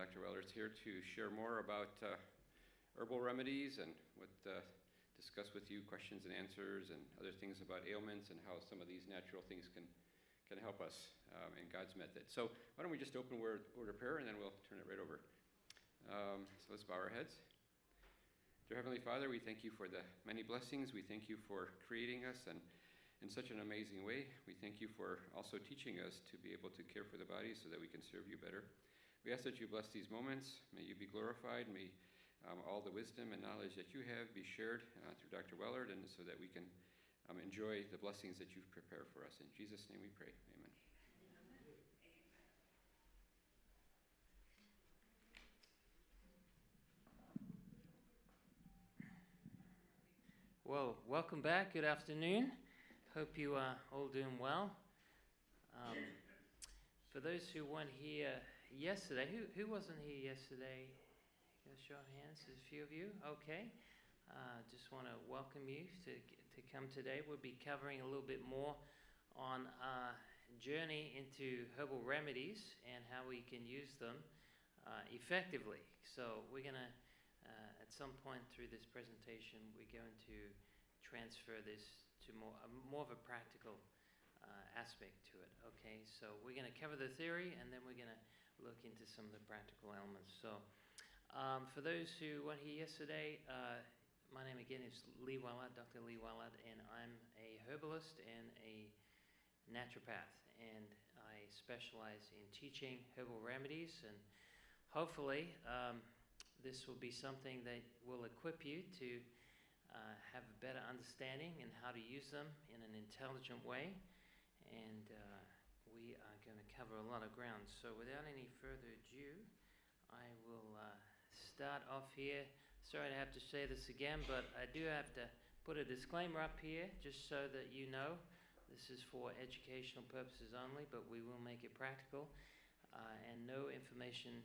Dr. Wellard is here to share more about herbal remedies and discuss with you questions and answers and other things about ailments and how some of these natural things can help us in God's method. So why don't we just open word of prayer and then we'll turn it right over. So let's bow our heads. Dear Heavenly Father, we thank you for the many blessings. We thank you for creating us and in such an amazing way. We thank you for also teaching us to be able to care for the body so that we can serve you better. We ask that you bless these moments. May you be glorified. May all the wisdom and knowledge that you have be shared through Dr. Wellard, and so that we can enjoy the blessings that you've prepared for us. In Jesus' name we pray. Amen. Well, welcome back. Good afternoon. Hope you are all doing well. For those who weren't here yesterday, who wasn't here yesterday? Show of hands. There's a few of you. Okay. Just want to welcome you to come today. We'll be covering a little bit more on our journey into herbal remedies and how we can use them effectively. So we're going to, at some point through this presentation, we're going to transfer this to more of a practical aspect to it. Okay, so we're going to cover the theory and then we're going to look into some of the practical elements. So for those who weren't here yesterday, my name again is Lee Wellard, Dr. Lee Wellard, and I'm a herbalist and a naturopath, and I specialize in teaching herbal remedies, and hopefully this will be something that will equip you to have a better understanding and how to use them in an intelligent way, and we are going to cover a lot of ground. So without any further ado, I will start off here. Sorry to have to say this again, but I do have to put a disclaimer up here just so that you know this is for educational purposes only, but we will make it practical, and no information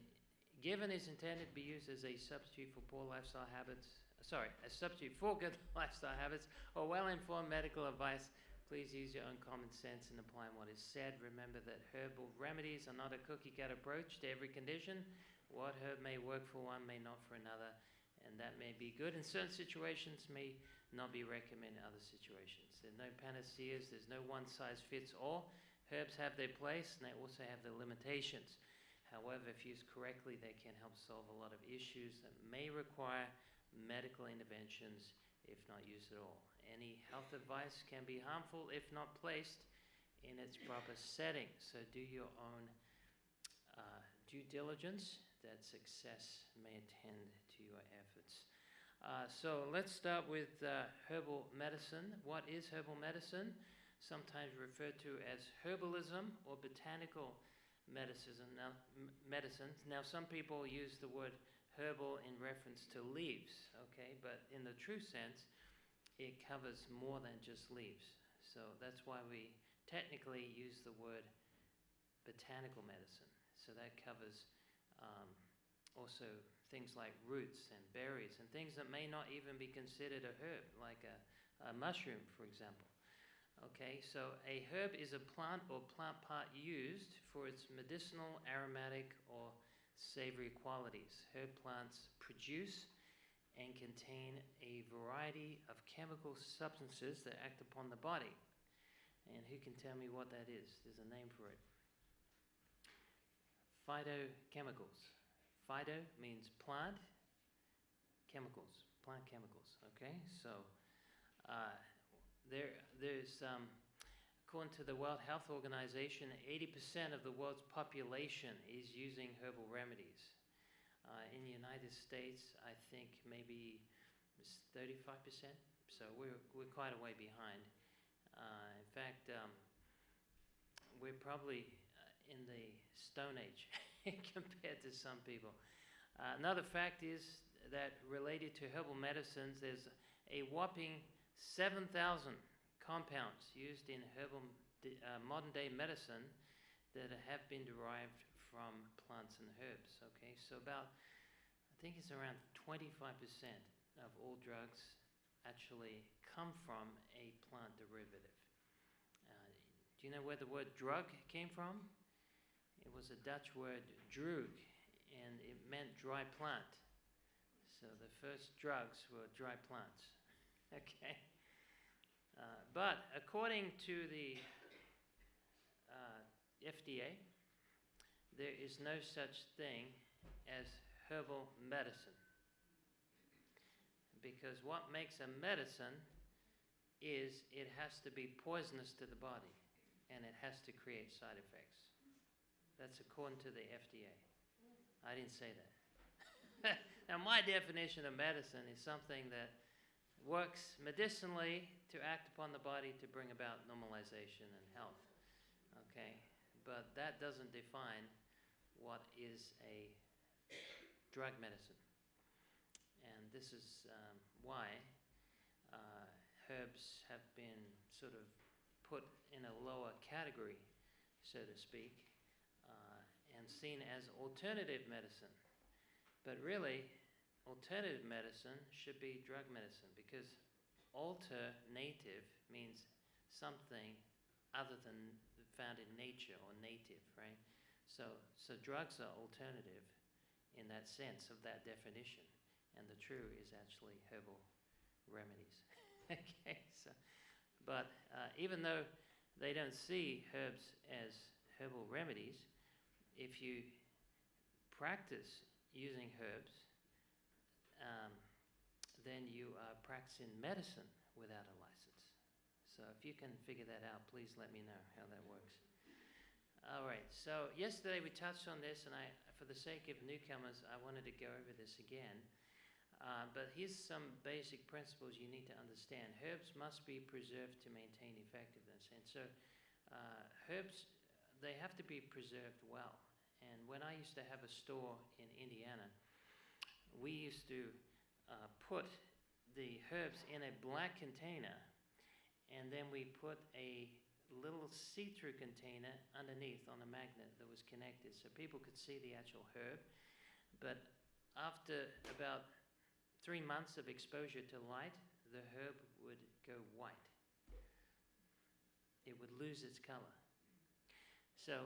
given is intended to be used as a substitute for poor lifestyle habits. A substitute for good lifestyle habits or well-informed medical advice. Please use your own common sense in applying what is said. Remember that herbal remedies are not a cookie-cutter approach to every condition. What herb may work for one may not for another, and that may be good in certain situations, may not be recommended in other situations. There's no panaceas, there's no one-size-fits-all. Herbs have their place, and they also have their limitations. However, if used correctly, they can help solve a lot of issues that may require medical interventions if not used at all. Any health advice can be harmful if not placed in its proper setting. So do your own due diligence that success may attend to your efforts. So let's start with herbal medicine. What is herbal medicine? Sometimes referred to as herbalism or botanical medicine. Now some people use the word herbal in reference to leaves, okay, but in the true sense, it covers more than just leaves. So that's why we technically use the word botanical medicine. So that covers also things like roots and berries and things that may not even be considered a herb, like a mushroom, for example. Okay, so a herb is a plant or plant part used for its medicinal, aromatic, or savory qualities. Herb plants produce and contain a variety of chemical substances that act upon the body. And who can tell me what that is? There's a name for it. Phytochemicals. Phyto means plant, chemicals, plant chemicals. Okay, so there's according to the World Health Organization, 80% of the world's population is using herbal remedies. In the United States, I think maybe it's 35%. So we're quite a way behind. In fact, we're probably in the Stone Age compared to some people. Another fact is that related to herbal medicines, there's a whopping 7,000 compounds used in herbal modern-day medicine that have been derived from plants and herbs. Okay, so I think it's around 25% of all drugs actually come from a plant derivative. Do you know where the word drug came from? It was a Dutch word, droog, and it meant dry plant. So the first drugs were dry plants. Okay? But according to the FDA, there is no such thing as herbal medicine. Because what makes a medicine is it has to be poisonous to the body, and it has to create side effects. That's according to the FDA. I didn't say that. Now, my definition of medicine is something that works medicinally to act upon the body to bring about normalization and health. Okay? But that doesn't define what is a drug medicine. And this is why herbs have been sort of put in a lower category, so to speak, and seen as alternative medicine. But really, alternative medicine should be drug medicine, because alternative means something other than found in nature or native, right? So drugs are alternative in that sense of that definition, and the true is actually herbal remedies. Okay, so, but even though they don't see herbs as herbal remedies, if you practice using herbs, then you are practicing medicine without a license. So if you can figure that out, please let me know how that works. All right, so yesterday we touched on this, and for the sake of newcomers, I wanted to go over this again. But here's some basic principles you need to understand. Herbs must be preserved to maintain effectiveness. And so herbs, they have to be preserved well. And when I used to have a store in Indiana, we used to put the herbs in a black container, and then we put a little see-through container underneath on a magnet that was connected so people could see the actual herb. But after about 3 months of exposure to light, the herb would go white. It would lose its color. So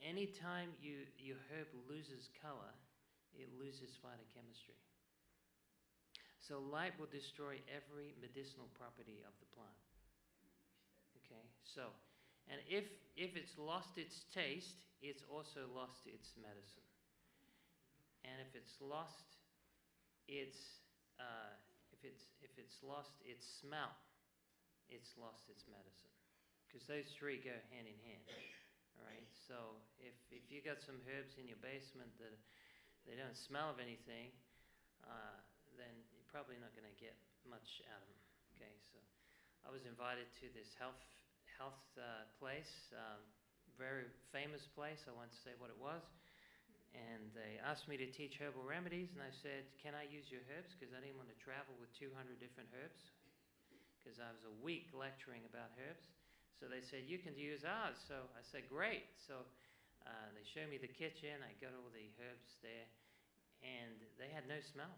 anytime your herb loses color, it loses phytochemistry. So light will destroy every medicinal property of the plant. Okay, so, and if it's lost its taste, it's also lost its medicine. And if it's lost its, if it's lost its smell, it's lost its medicine. Because those three go hand in hand. All right, so if you got some herbs in your basement that they don't smell of anything, then you're probably not going to get much out of them. Okay, so I was invited to this health place, very famous place. I won't say what it was. And they asked me to teach herbal remedies, and I said, can I use your herbs? Because I didn't want to travel with 200 different herbs, because I was a week lecturing about herbs. So they said, you can use ours. So I said, great. So they showed me the kitchen. I got all the herbs there, and they had no smell.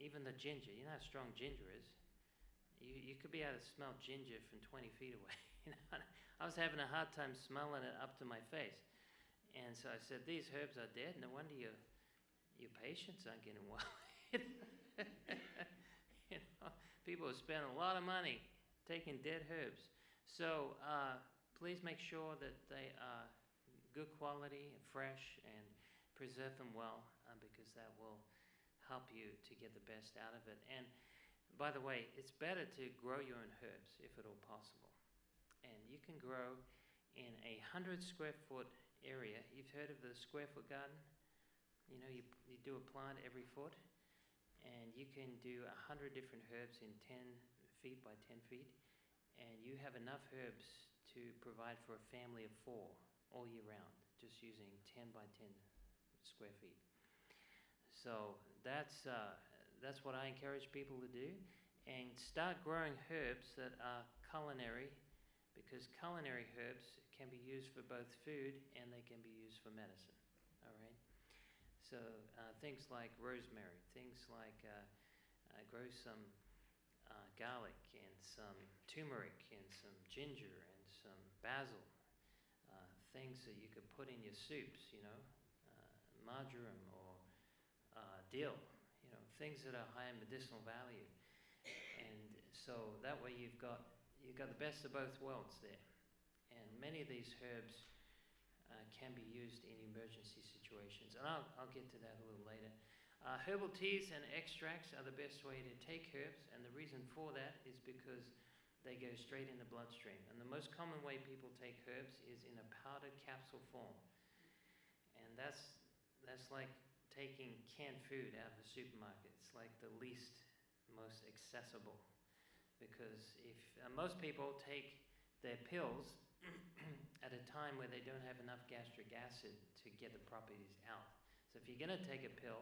Even the ginger. You know how strong ginger is. You could be able to smell ginger from 20 feet away. You know? I was having a hard time smelling it up to my face. And so I said, these herbs are dead. No wonder your patients aren't getting well. You know, people spend a lot of money taking dead herbs. So please make sure that they are good quality and fresh, and preserve them well, because that will help you to get the best out of it. And by the way, it's better to grow your own herbs if at all possible. And you can grow in a 100 square foot area. You've heard of the square foot garden? You know, you do a plant every foot, and you can do 100 different herbs in 10 feet by 10 feet, and you have enough herbs to provide for a family of 4 all year round, just using 10 by 10 square feet. So that's what I encourage people to do, and start growing herbs that are culinary, because culinary herbs can be used for both food and they can be used for medicine. All right. So things like rosemary, things like grow some garlic and some turmeric and some ginger and some basil, things that you could put in your soups. You know, marjoram or dill, things that are high in medicinal value. And so that way you've got the best of both worlds there. And many of these herbs can be used in emergency situations. And I'll get to that a little later. Herbal teas and extracts are the best way to take herbs, and the reason for that is because they go straight in the bloodstream. And the most common way people take herbs is in a powdered capsule form. And that's like taking canned food out of the supermarket. It's like the most accessible. Because if most people take their pills at a time where they don't have enough gastric acid to get the properties out. So if you're going to take a pill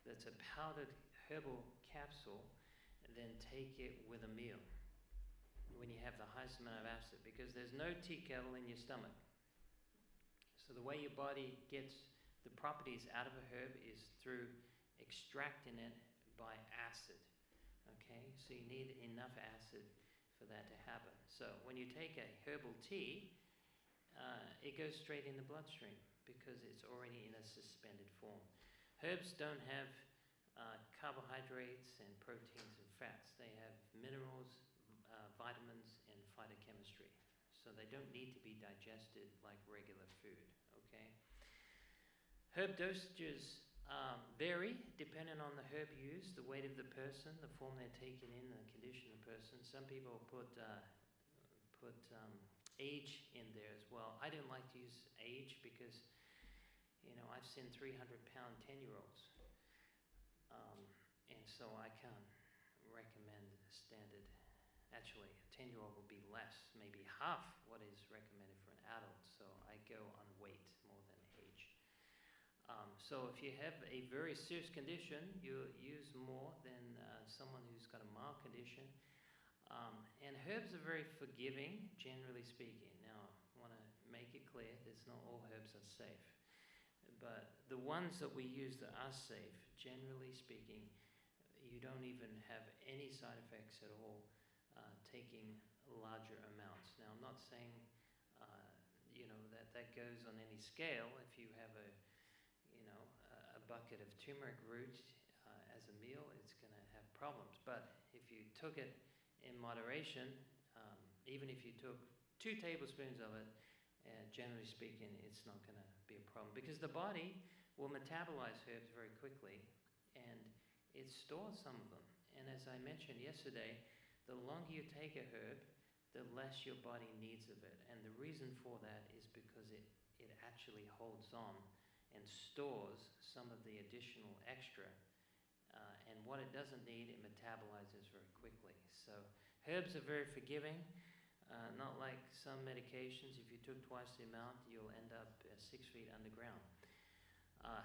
that's a powdered herbal capsule, then take it with a meal when you have the highest amount of acid, because there's no tea kettle in your stomach. So the way your body gets the properties out of a herb is through extracting it by acid. Okay, so you need enough acid for that to happen. So when you take a herbal tea, it goes straight in the bloodstream because it's already in a suspended form. Herbs don't have carbohydrates and proteins and fats. They have minerals, vitamins, and phytochemistry. So they don't need to be digested like regular food, okay? Herb dosages vary depending on the herb used, the weight of the person, the form they're taken in, the condition of the person. Some people put age in there as well. I don't like to use age because, I've seen 300-pound 10-year-olds. And so I can't recommend standard. Actually, a 10-year-old would be less, maybe half what is recommended for an adult. So I go on weight more than age. So if you have a very serious condition, you use more than someone who's got a mild condition. And herbs are very forgiving, generally speaking. Now, I want to make it clear that not all herbs are safe. But the ones that we use that are safe, generally speaking, you don't even have any side effects at all taking larger amounts. Now, I'm not saying, that goes on any scale. If you have a bucket of turmeric root as a meal, it's going to have problems. But if you took it in moderation, even if you took 2 tablespoons of it, generally speaking, it's not going to be a problem because the body will metabolize herbs very quickly and it stores some of them. And as I mentioned yesterday, the longer you take a herb, the less your body needs of it. And the reason for that is because it actually holds on and stores some of the additional extra. And what it doesn't need, it metabolizes very quickly. So herbs are very forgiving. Not like some medications. If you took twice the amount, you'll end up 6 feet underground.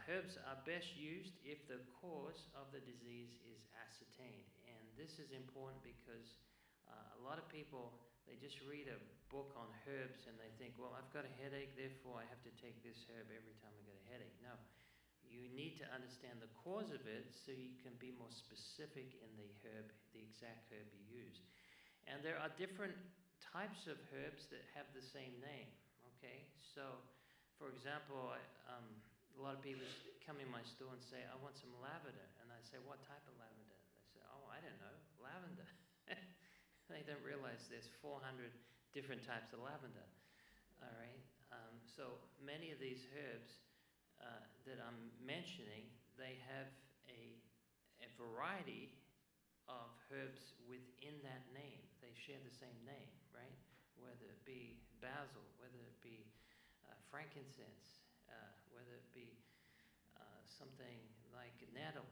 Herbs are best used if the cause of the disease is ascertained. And this is important because a lot of people, they just read a book on herbs and they think, well, I've got a headache, therefore I have to take this herb every time I get a headache. No, you need to understand the cause of it so you can be more specific in the exact herb you use. And there are different types of herbs that have the same name, okay? So, for example, a lot of people come in my store and say, I want some lavender. And I say, what type of lavender? They say, oh, I don't know, lavender. They don't realize there's 400 different types of lavender, all right? So many of these herbs that I'm mentioning, they have a variety of herbs within that name. They share the same name, right? Whether it be basil, whether it be frankincense, whether it be something like nettle.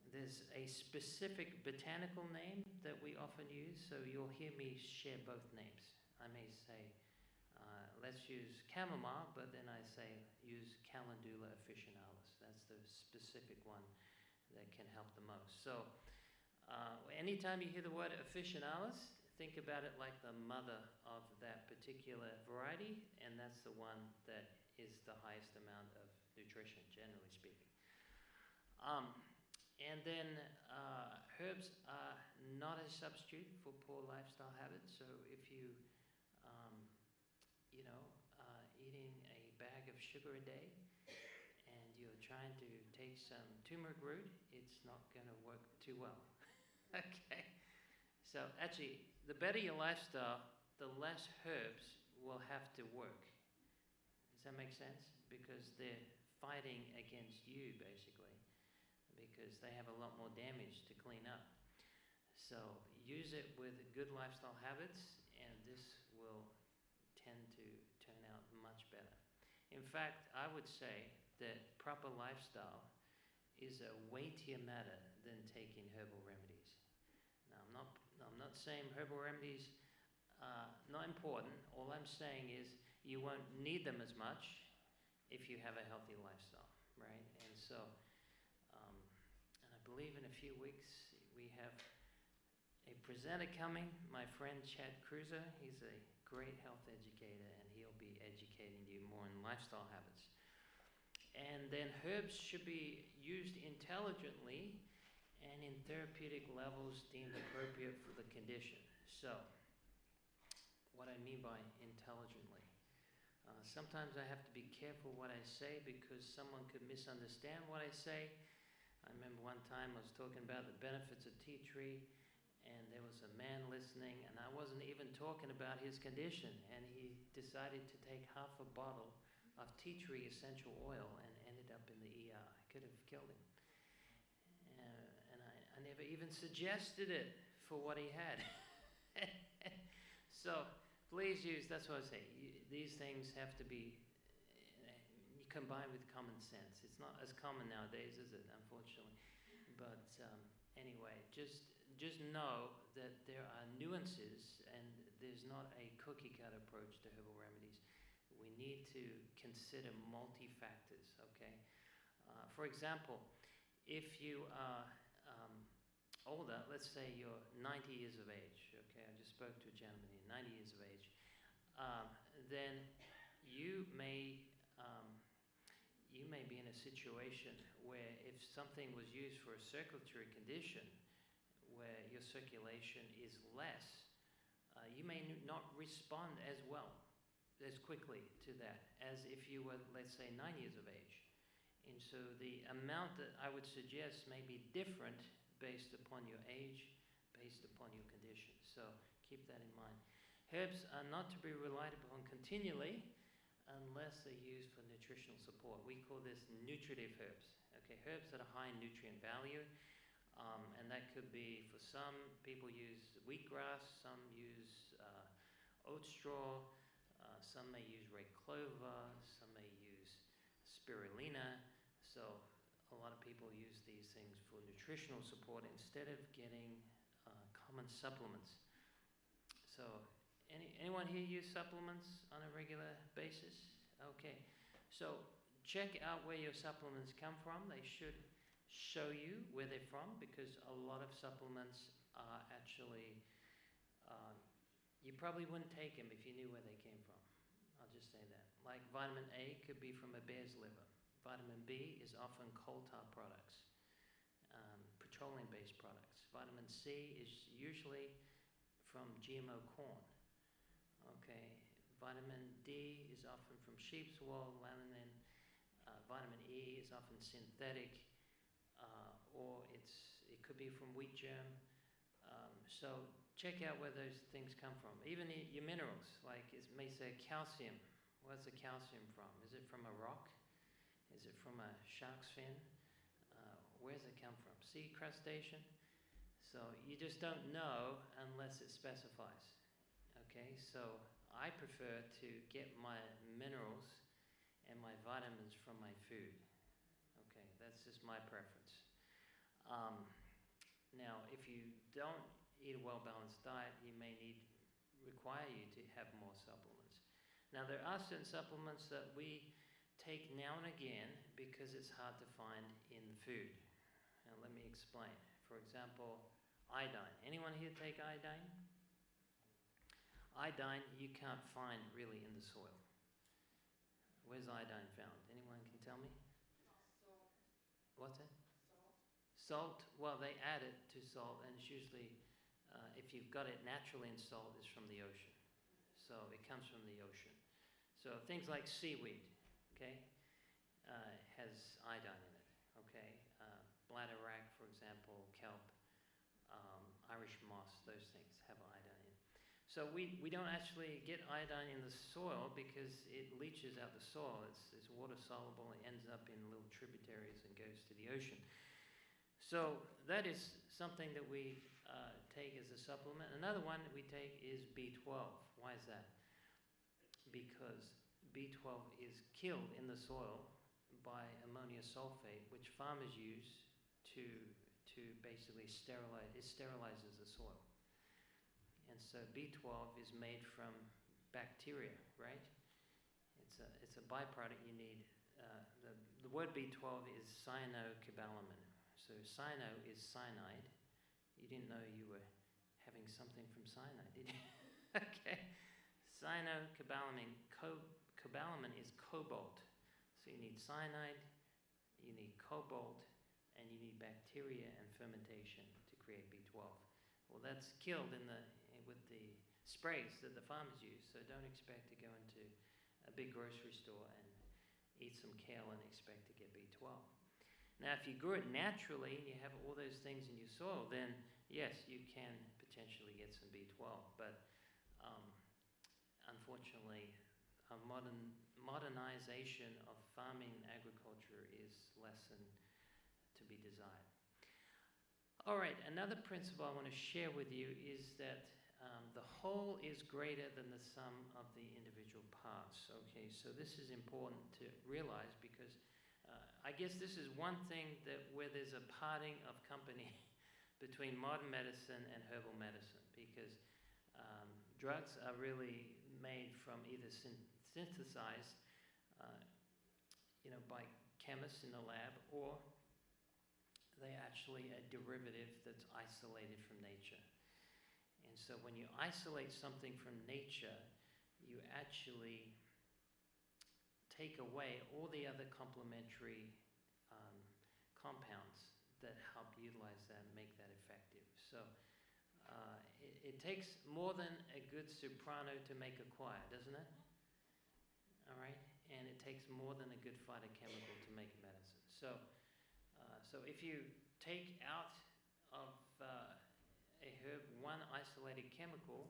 There's a specific botanical name that we often use, so you'll hear me share both names. I may say, let's use chamomile, but then I say use Calendula officinalis. That's the specific one that can help the most. So anytime you hear the word officinalis, think about it like the mother of that particular variety, and that's the one that is the highest amount of nutrition, generally speaking. And then herbs are not a substitute for poor lifestyle habits. So if you, eating a bag of sugar a day and you're trying to take some turmeric root, it's not going to work too well. Okay? So actually, the better your lifestyle, the less herbs will have to work. Does that make sense? Because they're fighting against you, basically, because they have a lot more damage to clean up. So use it with good lifestyle habits, and this will tend to turn out much better. In fact, I would say that proper lifestyle is a weightier matter than taking herbal remedies. Now, I'm not saying herbal remedies are not important. All I'm saying is you won't need them as much if you have a healthy lifestyle, right? And so, and I believe in a few weeks we have a presenter coming, my friend Chad Cruiser. He's a great health educator, and he'll be educating you more in lifestyle habits. And then herbs should be used intelligently and in therapeutic levels deemed appropriate for the condition. So, what I mean by intelligently. Sometimes I have to be careful what I say because someone could misunderstand what I say. I remember one time I was talking about the benefits of tea tree, and there was a man listening, and I wasn't even talking about his condition, and he decided to take half a bottle of tea tree essential oil and ended up in the ER. I could have killed him. And I never even suggested it for what he had. So please use, that's what I say, these things have to be combined with common sense. It's not as common nowadays, is it, unfortunately? But anyway, just know that there are nuances and there's not a cookie-cutter approach to herbal remedies. We need to consider multi-factors, okay? For example, if you are older, let's say you're 90 years of age, okay? I just spoke to a gentleman here, 90 years of age. Then you may be in a situation where if something was used for a circulatory condition where your circulation is less, you may not respond as well, as quickly to that as if you were, let's say, 9 years of age. And so the amount that I would suggest may be different based upon your age, based upon your condition. So keep that in mind. Herbs are not to be relied upon continually unless they're used for nutritional support. We call this nutritive herbs. Okay, herbs that are high in nutrient value, and that could be, for some people use wheatgrass, some use oat straw, some may use red clover, some may use spirulina. So a lot of people use these things for nutritional support instead of getting common supplements. So anyone here use supplements on a regular basis? Okay. So check out where your supplements come from. They should show you where they're from because a lot of supplements are actually, you probably wouldn't take them if you knew where they came from. I'll just say that. Like vitamin A could be from a bear's liver. Vitamin B is often coal tar products, petroleum-based products. Vitamin C is usually from GMO corn. Okay, vitamin D is often from sheep's wool, lanolin. Vitamin E is often synthetic, or it could be from wheat germ. So check out where those things come from. Even your minerals, like it may say calcium. Where's the calcium from? Is it from a rock? Is it from a shark's fin? Where's it come from? Sea crustacean? So you just don't know unless it specifies. Okay, so I prefer to get my minerals and my vitamins from my food. Okay, that's just my preference. Now, if you don't eat a well-balanced diet, you may require you to have more supplements. Now, there are certain supplements that we take now and again because it's hard to find in the food. Now, let me explain. For example, iodine. Anyone here take iodine? Iodine you can't find really in the soil. Where's iodine found? Anyone can tell me? Salt. What's that? Salt. Salt? Well, they add it to salt, and it's usually, if you've got it naturally in salt, it's from the ocean. So it comes from the ocean. So things like seaweed, okay, has iodine in it, okay? Irish moss, those things have iodine in. So we don't actually get iodine in the soil because it leaches out the soil. It's water soluble. It ends up in little tributaries and goes to the ocean. So that is something that we take as a supplement. Another one that we take is B12. Why is that? Because B12 is killed in the soil by ammonium sulfate, which farmers use to basically sterilize. It sterilizes the soil. And so B12 is made from bacteria, right? It's a byproduct you need. The word B12 is cyanocobalamin. So cyano is cyanide. You didn't know you were having something from cyanide, did you? Okay. Cyanocobalamin. Cobalamin is cobalt. So you need cyanide, you need cobalt, and you need bacteria and fermentation to create B12. Well, that's killed with the sprays that the farmers use, so don't expect to go into a big grocery store and eat some kale and expect to get B12. Now, if you grew it naturally and you have all those things in your soil, then yes, you can potentially get some B12, but unfortunately, a modernization of farming and agriculture is less than to be desired. All right, another principle I want to share with you is that the whole is greater than the sum of the individual parts. Okay, so this is important to realize because I guess this is one thing where there's a parting of company between modern medicine and herbal medicine, because drugs are really made from either synthesized, by chemists in the lab, or they're actually a derivative that's isolated from nature. And so when you isolate something from nature, you actually take away all the other complementary compounds that help utilize that and make that effective. So it takes more than a good soprano to make a choir, doesn't it? All right? And it takes more than a good phytochemical to make medicine. So if you take out of a herb one isolated chemical,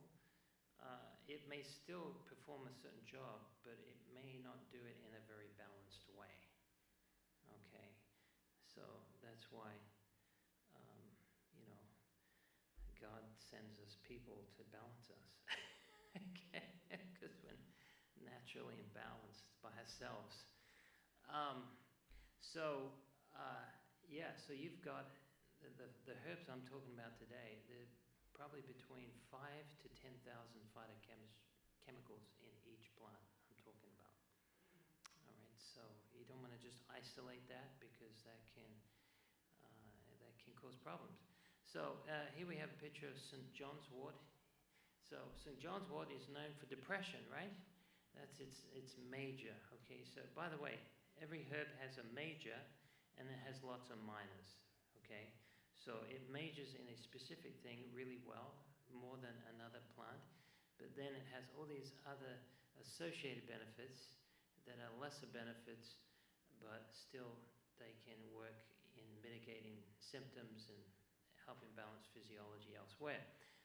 it may still perform a certain job, but it may not do it in a very balanced way. Okay? So that's why, God sends us people to balance us. Okay? Because we're naturally imbalanced by ourselves. So you've got the herbs I'm talking about today. They're probably between 5,000 to 10,000 phytochemicals in each plant I'm talking about. All right, so you don't want to just isolate that because that can cause problems. So here we have a picture of St. John's wort. So St. John's wort is known for depression, right? That's its major. Okay, so by the way, every herb has a major and it has lots of minors. Okay, so it majors in a specific thing really well, more than another plant, but then it has all these other associated benefits that are lesser benefits, but still they can work in mitigating symptoms and helping balance physiology elsewhere.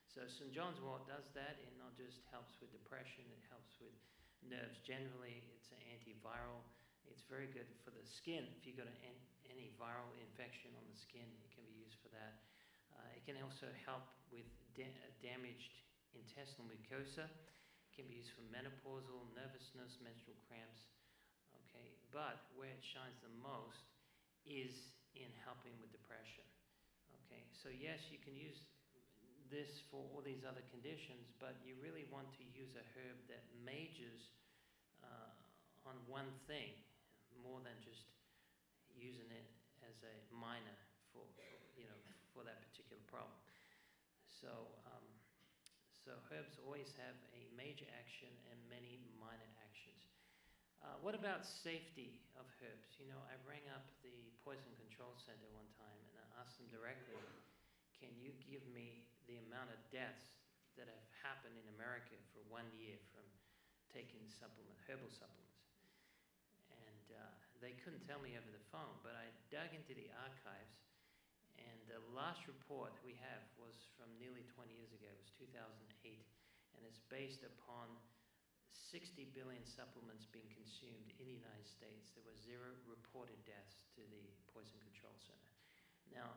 So St. John's wort does that. It not just helps with depression, it helps with nerves generally. It's an antiviral. It's very good for the skin. If you've got any viral infection on the skin, it can be used for that. It can also help with damaged intestinal mucosa. It can be used for menopausal, nervousness, menstrual cramps. Okay, but where it shines the most is in helping with depression. Okay, so yes, you can use this for all these other conditions, but you really want to use a herb that majors on one thing more than just using it as a minor for that particular problem. So herbs always have a major action and many minor actions. What about safety of herbs? I rang up the Poison Control Center one time and I asked them directly, can you give me the amount of deaths that have happened in America for 1 year from taking herbal supplements? And they couldn't tell me over the phone, but I dug into the archives and the last report we have was from nearly 20 years ago. It was 2008, and it's based upon 60 billion supplements being consumed in the United States. There were 0 reported deaths to the Poison Control Center. Now,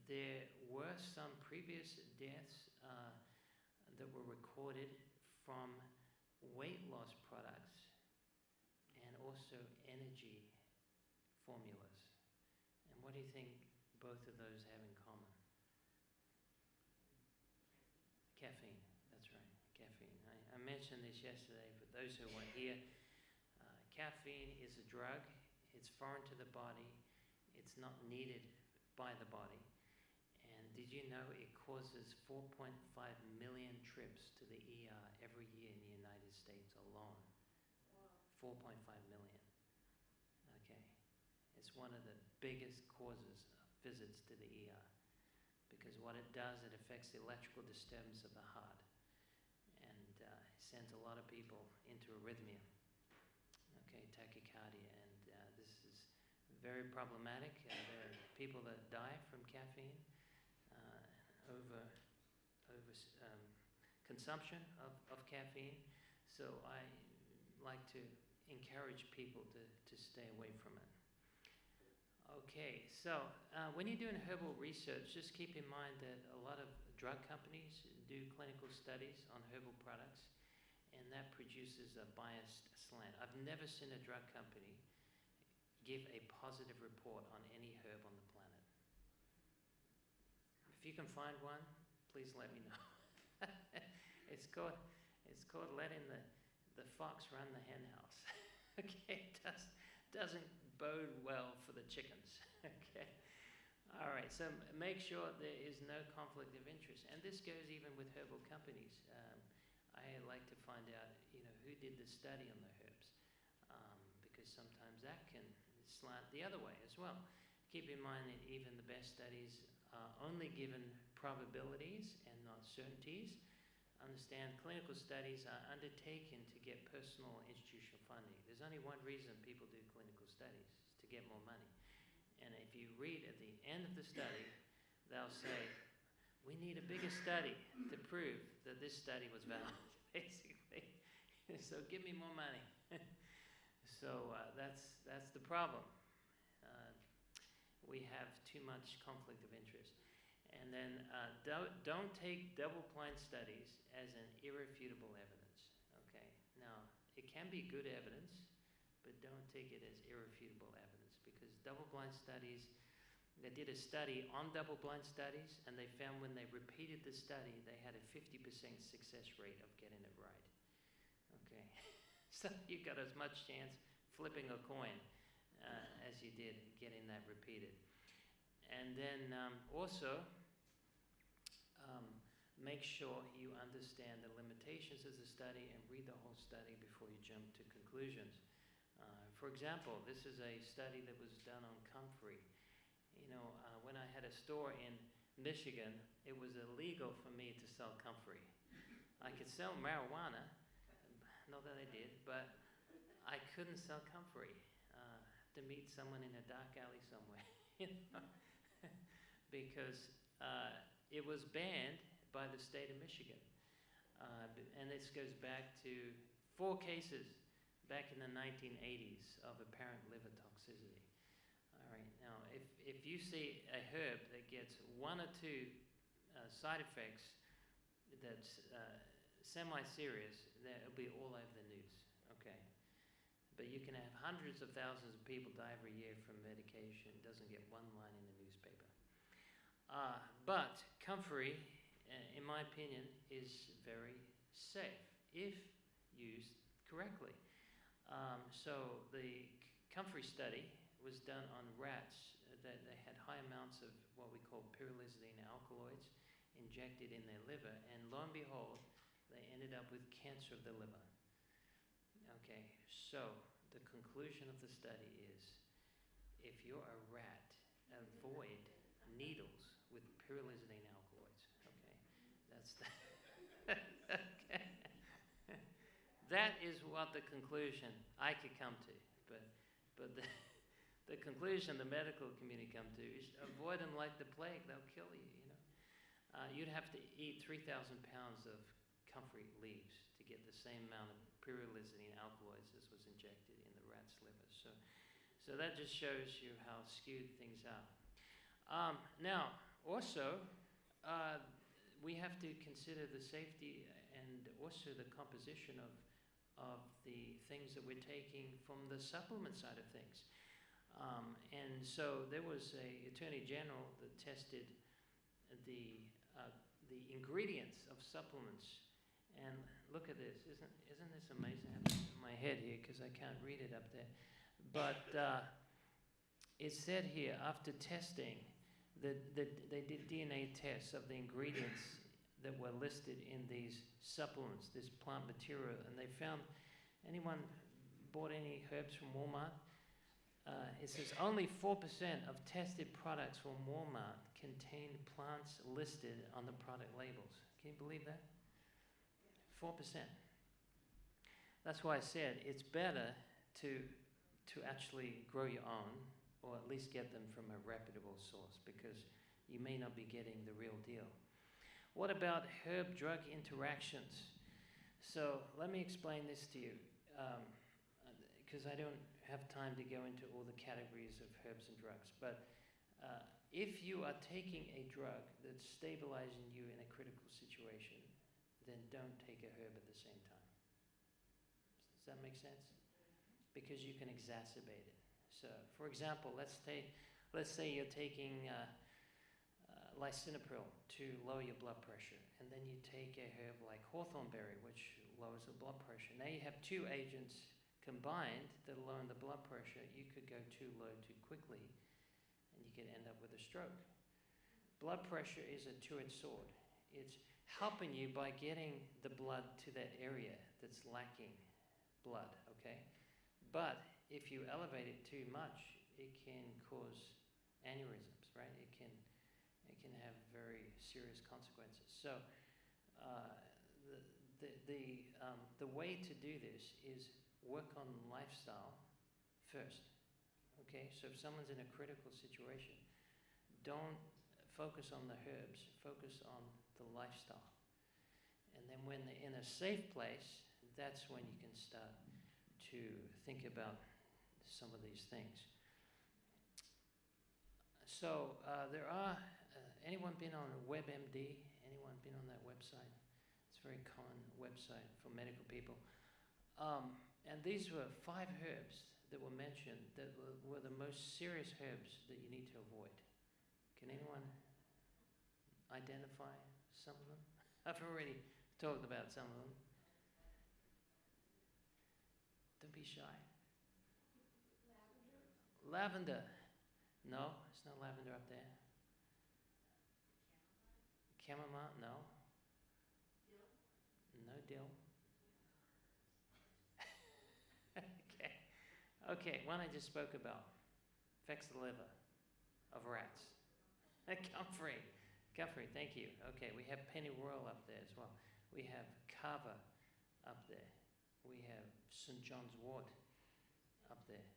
there were some previous deaths that were recorded from weight loss products and also energy formulas. And what do you think both of those have in common? Caffeine, that's right, caffeine. I mentioned this yesterday, for those who weren't here. Caffeine is a drug. It's foreign to the body. It's not needed by the body. And did you know it causes 4.5 million trips to the ER every year in the United States alone? Wow. 4.5 million. Okay. It's one of the biggest causes of visits to the ER, because what it does, it affects the electrical disturbance of the heart, and sends a lot of people into arrhythmia, okay, tachycardia, and this is very problematic. There are people that die from caffeine over consumption of caffeine, so I like to encourage people to stay away from it. Okay, so when you're doing herbal research, just keep in mind that a lot of drug companies do clinical studies on herbal products, and that produces a biased slant. I've never seen a drug company give a positive report on any herb on the planet. If you can find one, please let me know. It's called letting the fox run the hen house. Okay, it doesn't bode well for the chickens. Okay. All right, so make sure there is no conflict of interest, and this goes even with herbal companies. I like to find out, who did the study on the herbs, because sometimes that can slant the other way as well. Keep in mind that even the best studies are only given probabilities and not certainties. Understand, clinical studies are undertaken to get personal or institutional funding. There's only one reason people do clinical studies, is to get more money. And if you read at the end of the study, they'll say, we need a bigger study to prove that this study was valid, basically. So give me more money. So that's the problem. We have too much conflict of interest. And then don't take double-blind studies as an irrefutable evidence. Okay. Now, it can be good evidence, but don't take it as irrefutable evidence, because double-blind studies, they did a study on double-blind studies, and they found when they repeated the study, they had a 50% success rate of getting it right. Okay. So you got as much chance flipping a coin as you did getting that repeated. And then also, make sure you understand the limitations of the study and read the whole study before you jump to conclusions. For example, this is a study that was done on comfrey. When I had a store in Michigan, it was illegal for me to sell comfrey. I could sell marijuana, not that I did, but I couldn't sell comfrey. To meet someone in a dark alley somewhere, because it was banned by the state of Michigan. And this goes back to 4 cases back in the 1980s of apparent liver toxicity. All right, now if you see a herb that gets 1 or 2 side effects that's semi-serious, it'll be all over the news, okay? But you can have hundreds of thousands of people die every year from medication. It doesn't get 1 line in the newspaper. But comfrey, in my opinion, is very safe if used correctly. So the comfrey study was done on rats that they had high amounts of what we call pyrrolizidine alkaloids injected in their liver, and lo and behold, they ended up with cancer of the liver. Okay, so the conclusion of the study is, if you're a rat, avoid needles with pyrrolizidine alkaloids. Okay, that's the okay. That is what the conclusion I could come to, but the conclusion the medical community come to is avoid them like the plague. They'll kill you, you know. You'd have to eat 3,000 pounds of comfrey leaves to get the same amount of pyrolyzidine alkaloids as was injected in the rat's liver. So that just shows you how skewed things are. Now, also, we have to consider the safety and also the composition of the things that we're taking from the supplement side of things. And so there was a Attorney General that tested the ingredients of supplements. And look at this, isn't this amazing? I have it in my head here because I can't read it up there. But it said here, after testing, they did DNA tests of the ingredients that were listed in these supplements, this plant material, and they found, anyone bought any herbs from Walmart? It says only 4% of tested products from Walmart contain plants listed on the product labels. Can you believe that? 4%. That's why I said it's better to actually grow your own, or at least get them from a reputable source, because you may not be getting the real deal. What about herb-drug interactions? So let me explain this to you, because I don't have time to go into all the categories of herbs and drugs. But if you are taking a drug that's stabilizing you in a critical situation, then don't take a herb at the same time. Does that make sense? Because you can exacerbate it. So, for example, let's say you're taking lisinopril to lower your blood pressure, and then you take a herb like hawthornberry, which lowers the blood pressure. Now you have two agents combined that lower the blood pressure. You could go too low too quickly, and you could end up with a stroke. Blood pressure is a two-edged sword. It's helping you by getting the blood to that area that's lacking blood, okay? But if you elevate it too much, it can cause aneurysms, right? It can have very serious consequences. So the way to do this is work on lifestyle first, okay? So if someone's in a critical situation, don't focus on the herbs, focus on the lifestyle. And then when they're in a safe place, that's when you can start to think about some of these things. So there are, anyone been on WebMD? Anyone been on that website? It's a very common website for medical people. And these were 5 herbs that were mentioned that were the most serious herbs that you need to avoid. Can anyone identify some of them? I've already talked about some of them. Don't be shy. Lavender. No, it's not lavender up there. Chamomile? No. No dill. Okay, one I just spoke about. Affects the liver of rats. Comfrey, thank you. Okay, we have pennyroyal up there as well. We have kava up there. We have St. John's wort up there.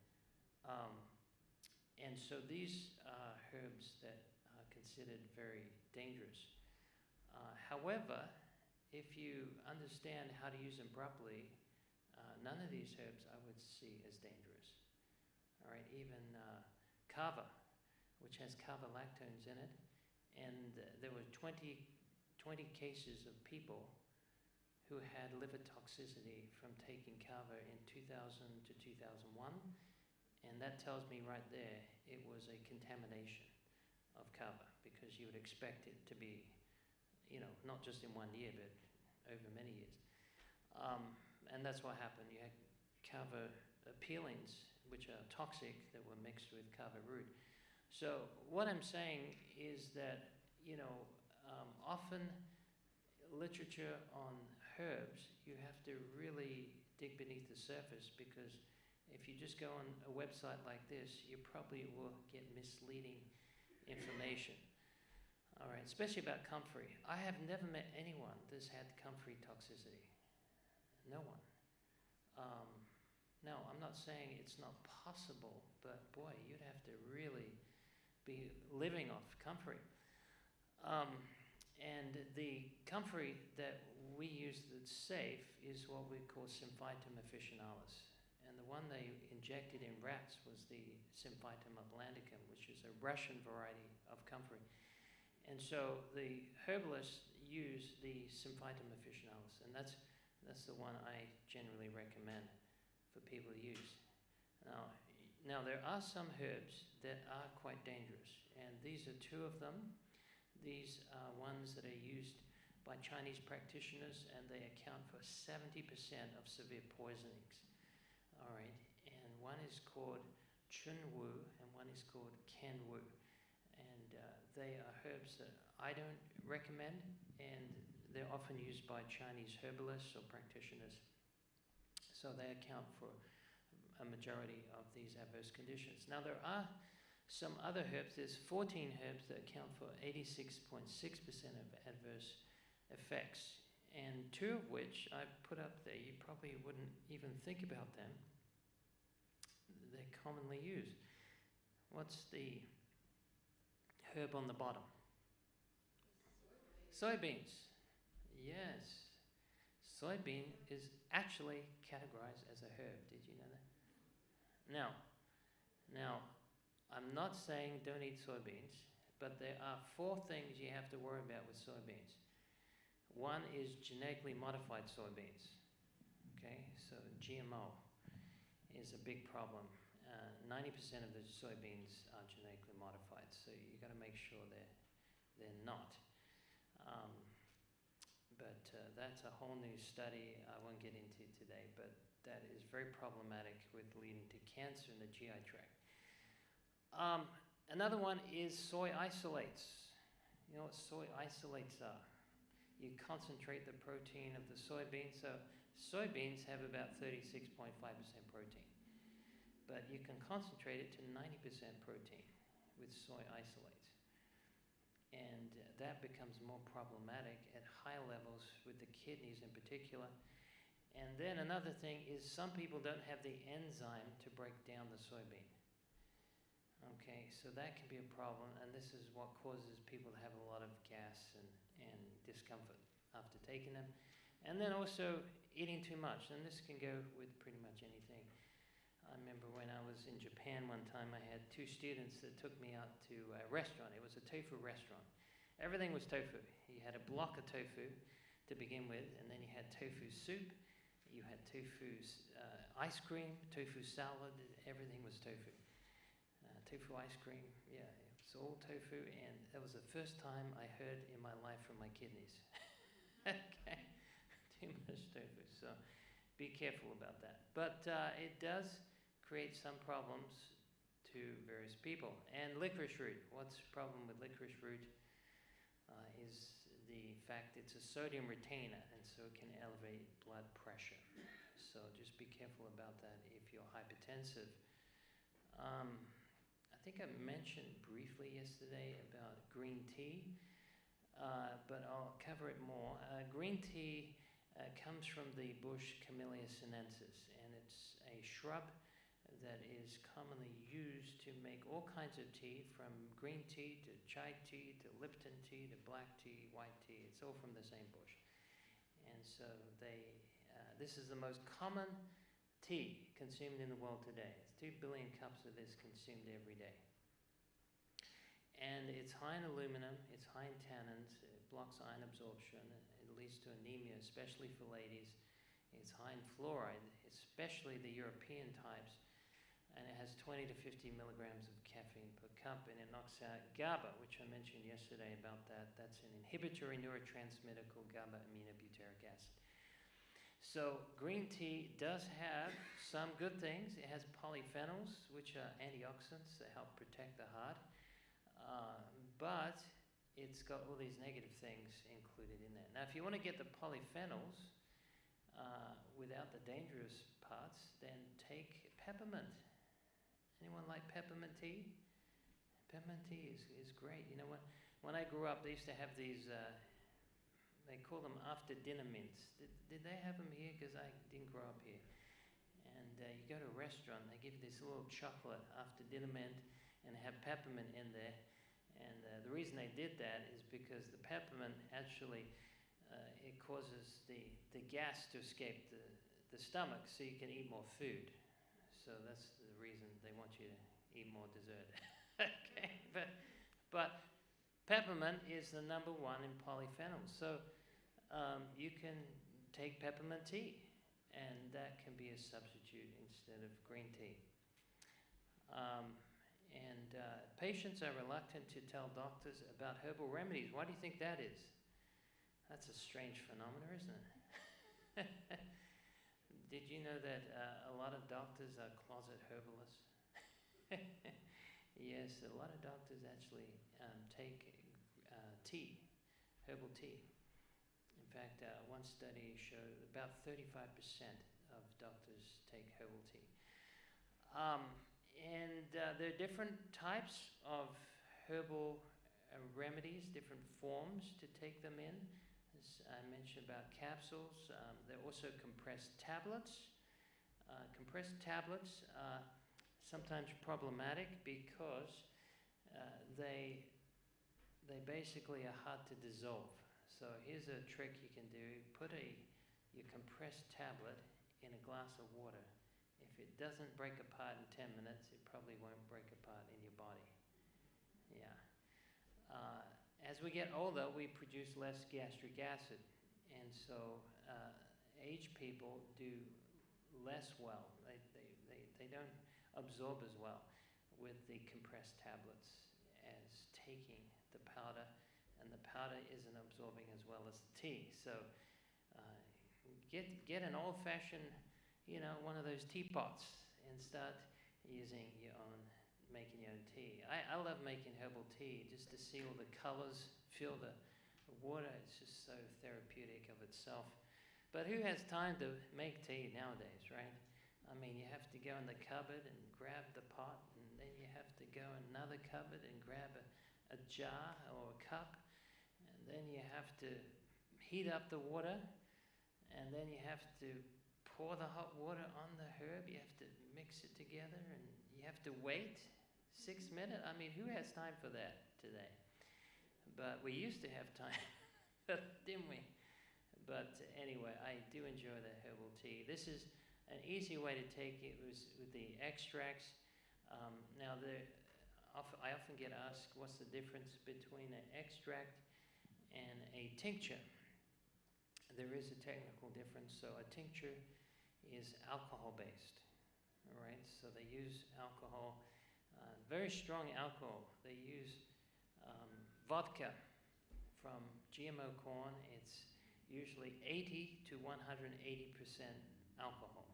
And so these are herbs that are considered very dangerous. However, if you understand how to use them properly, none of these herbs I would see as dangerous. All right, even kava, which has kava-lactones in it, and there were 20 cases of people who had liver toxicity from taking kava in 2000 to 2001, and that tells me right there it was a contamination of kava, because you would expect it to be, you know, not just in 1 year, but over many years. And that's what happened. You had kava peelings, which are toxic, that were mixed with kava root. So what I'm saying is that, you know, often literature on herbs, you have to really dig beneath the surface, because if you just go on a website like this, you probably will get misleading information. All right, especially about comfrey. I have never met anyone that's had comfrey toxicity. No one. Now, I'm not saying it's not possible, but boy, you'd have to really be living off comfrey. And the comfrey that we use that's safe is what we call Symphytum officinalis. And the one they injected in rats was the Symphytum atlanticum, which is a Russian variety of comfrey. And so the herbalists use the Symphytum officinalis, and that's the one I generally recommend for people to use. Now there are some herbs that are quite dangerous, and these are two of them. These are ones that are used by Chinese practitioners, and they account for 70% of severe poisonings. All right, and one is called Chunwu, and one is called Kenwu. And they are herbs that I don't recommend, and they're often used by Chinese herbalists or practitioners. So they account for a majority of these adverse conditions. Now there are some other herbs. There's 14 herbs that account for 86.6% of adverse effects, and two of which I've put up there. You probably wouldn't even think about them. They're commonly used. What's the herb on the bottom? Soybeans. Yes. Soybean is actually categorized as a herb. Did you know that? Now, I'm not saying don't eat soybeans, but there are 4 things you have to worry about with soybeans. One is genetically modified soybeans. Okay, so GMO is a big problem. 90% of the soybeans are genetically modified, so you got to make sure they're not. But that's a whole new study I won't get into today, but that is very problematic with leading to cancer in the GI tract. Another one is soy isolates. You know what soy isolates are? You concentrate the protein of the soybean. So soybeans have about 36.5% protein, but you can concentrate it to 90% protein with soy isolates. And that becomes more problematic at high levels with the kidneys in particular. And then another thing is some people don't have the enzyme to break down the soybean. Okay, so that can be a problem, and this is what causes people to have a lot of gas and discomfort after taking them. And then also eating too much, and this can go with pretty much anything. I remember when I was in Japan one time, I had 2 students that took me out to a restaurant. It was a tofu restaurant. Everything was tofu. You had a block of tofu to begin with, and then you had tofu soup, you had tofu ice cream, tofu salad, everything was tofu. Tofu ice cream, yeah, it was all tofu, and that was the first time I heard in my life from my kidneys. Okay, too much tofu, so be careful about that. But it does create some problems to various people. And licorice root, what's the problem with licorice root is the fact it's a sodium retainer, and so it can elevate blood pressure. So just be careful about that if you're hypertensive. I think I mentioned briefly yesterday about green tea, but I'll cover it more. Green tea comes from the bush Camellia sinensis, and it's a shrub that is commonly used to make all kinds of tea, from green tea to chai tea to Lipton tea to black tea, white tea. It's all from the same bush. And so this is the most common tea consumed in the world today. It's 2 billion cups of this consumed every day. And it's high in aluminum, it's high in tannins, it blocks iron absorption, it leads to anemia, especially for ladies. It's high in fluoride, especially the European types, and it has 20 to 50 milligrams of caffeine per cup, and it knocks out GABA, which I mentioned yesterday about that. That's an inhibitory neurotransmitter called GABA-aminobutyric acid. So green tea does have some good things. It has polyphenols, which are antioxidants that help protect the heart. But it's got all these negative things included in there. Now, if you want to get the polyphenols without the dangerous parts, then take peppermint. Anyone like peppermint tea? Peppermint tea is great. You know, when I grew up, they used to have these, they call them after dinner mints. Did they have them here? Because I didn't grow up here. And you go to a restaurant, they give you this little chocolate after dinner mint and have peppermint in there. And the reason they did that is because the peppermint actually, it causes the gas to escape the stomach so you can eat more food. So that's the reason they want you to eat more dessert. Okay, but peppermint is the #1 in polyphenols. So you can take peppermint tea, and that can be a substitute instead of green tea. Patients are reluctant to tell doctors about herbal remedies. Why do you think that is? That's a strange phenomenon, isn't it? Did you know that a lot of doctors are closet herbalists? Yes, a lot of doctors actually take tea, herbal tea. In fact, one study showed about 35% of doctors take herbal tea. There are different types of herbal remedies, different forms to take them in. As I mentioned about capsules, there are also compressed tablets. Compressed tablets are sometimes problematic because they basically are hard to dissolve. So here's a trick you can do. Put your compressed tablet in a glass of water. If it doesn't break apart in 10 minutes, it probably won't break apart in your body. Yeah. As we get older, we produce less gastric acid. And so aged people do less well. They don't absorb as well with the compressed tablets as taking the powder, and the powder isn't absorbing as well as the tea. So get an old-fashioned, one of those teapots and start making your own tea. I love making herbal tea just to see all the colors, feel the water. It's just so therapeutic of itself. But who has time to make tea nowadays, right? I mean, you have to go in the cupboard and grab the pot, and then you have to go in another cupboard and grab a jar or a cup, and then you have to heat up the water, and then you have to pour the hot water on the herb. You have to mix it together, and you have to wait 6 minutes. I mean, who has time for that today? But we used to have time, didn't we? But anyway, I do enjoy the herbal tea. This is an easy way to take it was with the extracts. Now, I often get asked, what's the difference between an extract and a tincture? There is a technical difference. So a tincture is alcohol-based, all right? So they use alcohol, very strong alcohol. They use vodka from GMO corn. It's usually 80 to 180% alcohol.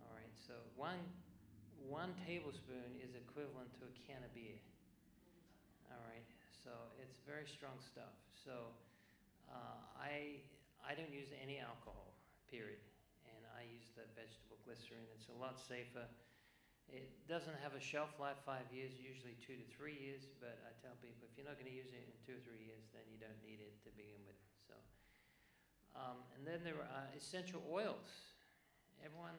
All right, so one tablespoon is equivalent to a can of beer. All right, so it's very strong stuff. So I don't use any alcohol, period, and I use the vegetable glycerin. It's a lot safer. It doesn't have a shelf life 5 years, usually 2 to 3 years, but I tell people if you're not going to use it in 2 or 3 years, then you don't need it to begin with. So, and then there are essential oils. Everyone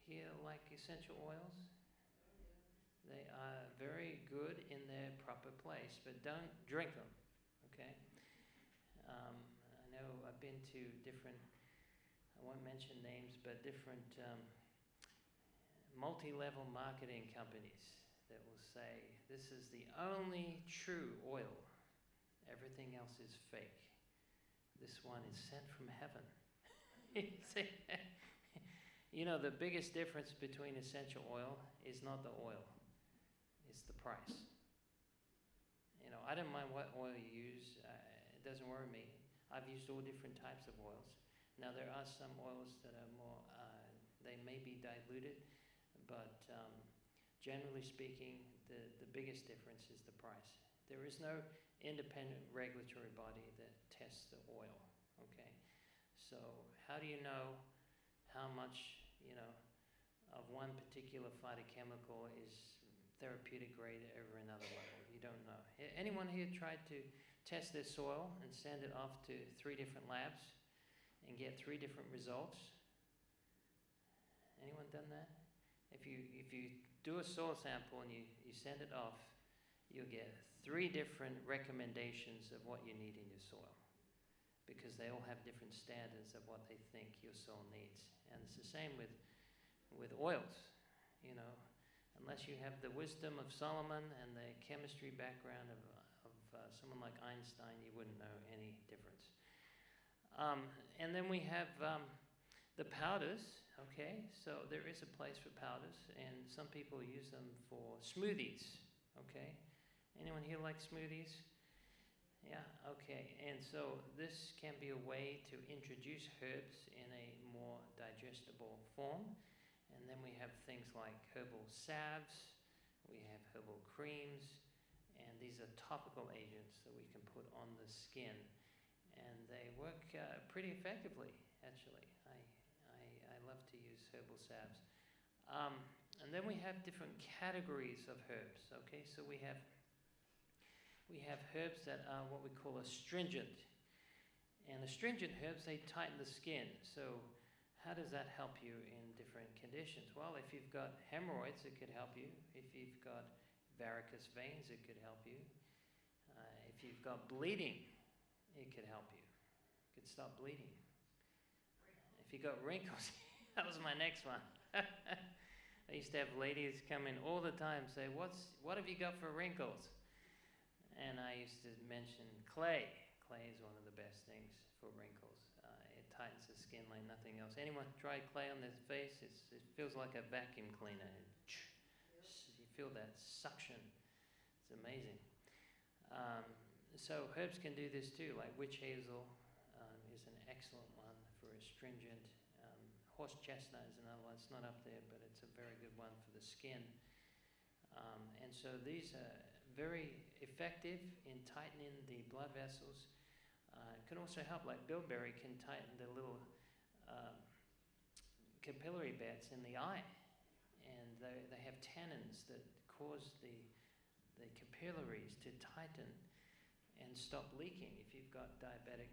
here like essential oils? They are very good in their proper place, but don't drink them, okay? I know I've been to different, I won't mention names, but different multi-level marketing companies that will say, this is the only true oil. Everything else is fake. This one is sent from heaven. You know, the biggest difference between essential oil is not the oil, it's the price. You know, I don't mind what oil you use. It doesn't worry me. I've used all different types of oils. Now, there are some oils that are more, they may be diluted, but generally speaking, the biggest difference is the price. There is no independent regulatory body that tests the oil, okay? So how do you know how much, you know, of one particular phytochemical is therapeutic grade over another level? You don't know. Anyone here tried to test their soil and send it off to 3 different labs and get 3 different results? Anyone done that? If you do a soil sample and you send it off, you'll get 3 different recommendations of what you need in your soil, because they all have different standards of what they think your soil needs. And it's the same with oils, you know. Unless you have the wisdom of Solomon and the chemistry background of someone like Einstein, you wouldn't know any difference. And then we have the powders, okay? So there is a place for powders, and some people use them for smoothies, okay? Anyone here like smoothies? Yeah, okay. And so this can be a way to introduce herbs in a more digestible form. And then we have things like herbal salves, we have herbal creams, and these are topical agents that we can put on the skin. And they work pretty effectively, actually. I love to use herbal salves. And then we have different categories of herbs, okay? So we have herbs that are what we call astringent. And astringent herbs, they tighten the skin. So how does that help you in different conditions? Well, if you've got hemorrhoids, it could help you. If you've got varicose veins, it could help you. If you've got bleeding, it could help you. It could stop bleeding. If you've got wrinkles, that was my next one. I used to have ladies come in all the time say, what have you got for wrinkles? And I used to mention clay. Clay is one of the best things for wrinkles. It tightens the skin like nothing else. Anyone try clay on their face? It feels like a vacuum cleaner. You feel that suction. It's amazing. So herbs can do this too, like witch hazel is an excellent one for astringent. Horse chestnut is another one. It's not up there, but it's a very good one for the skin. And so these are very effective in tightening the blood vessels. It can also help, like bilberry can tighten the little capillary beds in the eye. And they have tannins that cause the capillaries to tighten and stop leaking. If you've got diabetic,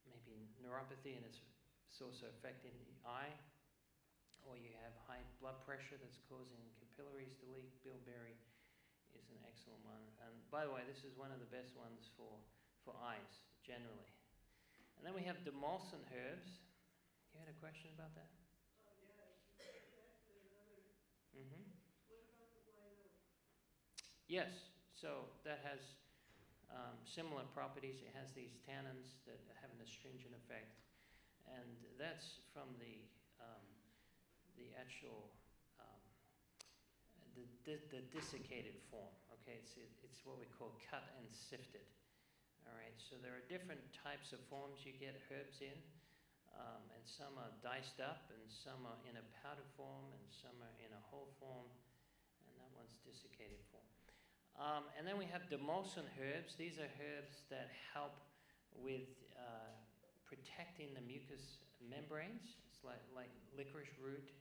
maybe neuropathy, and it's also affecting the eye, or you have high blood pressure that's causing capillaries to leak, bilberry is an excellent one. And by the way, this is one of the best ones for eyes, generally. And then we have demulcent herbs. You had a question about that? Mm-hmm. What about the white oak? Yes, so that has similar properties. It has these tannins that have an astringent effect, and that's from the actual the desiccated form. Okay, it's what we call cut and sifted. All right, so there are different types of forms you get herbs in, and some are diced up, and some are in a powder form, and some are in a whole form, and that one's desiccated form. And then we have demulcent herbs. These are herbs that help with protecting the mucous membranes. It's like licorice root,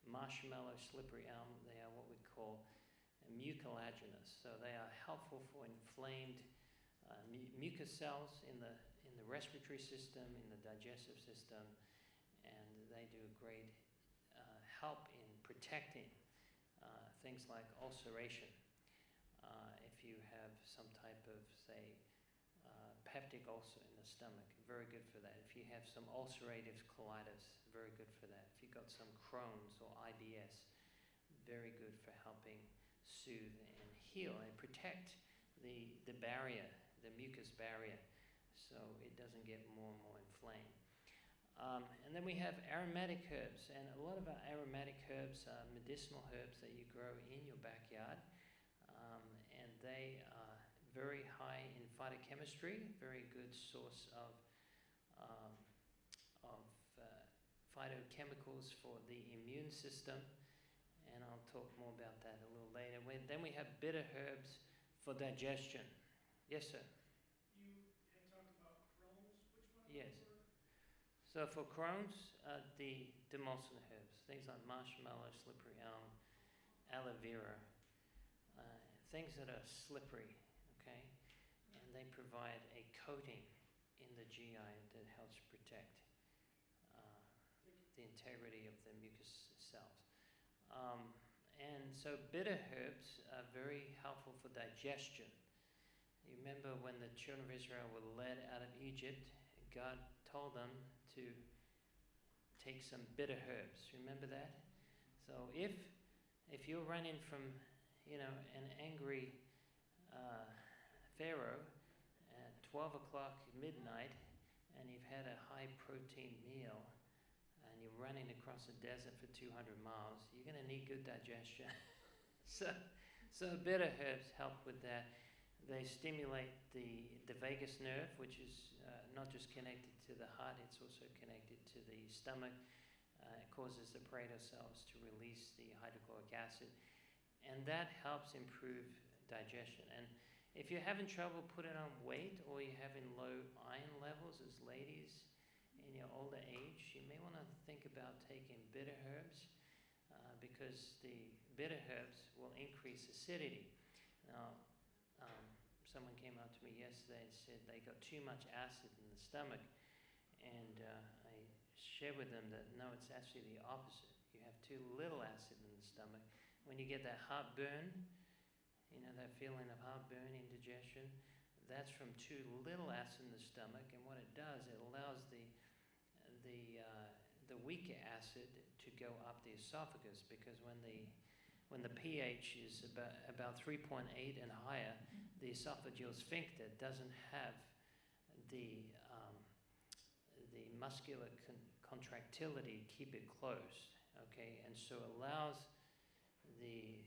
marshmallow, slippery elm. They are what we call mucilaginous. So they are helpful for inflamed mucus cells in the respiratory system, in the digestive system, and they do a great help in protecting things like ulceration. If you have some type of, say, peptic ulcer in the stomach, very good for that. If you have some ulcerative colitis, very good for that. If you've got some Crohn's or IBS, very good for helping soothe and heal and protect the barrier, the mucus barrier, so it doesn't get more and more inflamed. And then we have aromatic herbs, and a lot of our aromatic herbs are medicinal herbs that you grow in your backyard, and they are very high in phytochemistry, very good source of phytochemicals for the immune system, and I'll talk more about that a little later. Then we have bitter herbs for digestion. Yes, sir? You had talked about Crohn's. Which one? Yes. So for Crohn's, the demulcent herbs, things like marshmallow, slippery elm, aloe vera, things that are slippery, okay? And they provide a coating in the GI that helps protect. the integrity of the mucus cells. And so bitter herbs are very helpful for digestion. You remember when the children of Israel were led out of Egypt, God told them to take some bitter herbs. Remember that? So if you're running from, an angry Pharaoh at 12 o'clock midnight, and you've had a high-protein meal, and you're running across the desert for 200 miles, you're going to need good digestion. so bitter herbs help with that. They stimulate the vagus nerve, which is not just connected to the heart, it's also connected to the stomach. It causes the Pareto cells to release the hydrochloric acid, and that helps improve digestion. And if you're having trouble putting on weight, or you're having low iron levels as ladies in your older age, you may want to think about taking bitter herbs, because the bitter herbs will increase acidity. Now, someone came up to me yesterday and said they got too much acid in the stomach, and I shared with them that no, it's actually the opposite. You have too little acid in the stomach. When you get that heartburn, that feeling of heartburn, indigestion, that's from too little acid in the stomach. And what it does, it allows the weaker acid to go up the esophagus, because when the pH is about 3.8 and higher, the esophageal sphincter doesn't have the muscular contractility, keep it closed, okay, and so allows the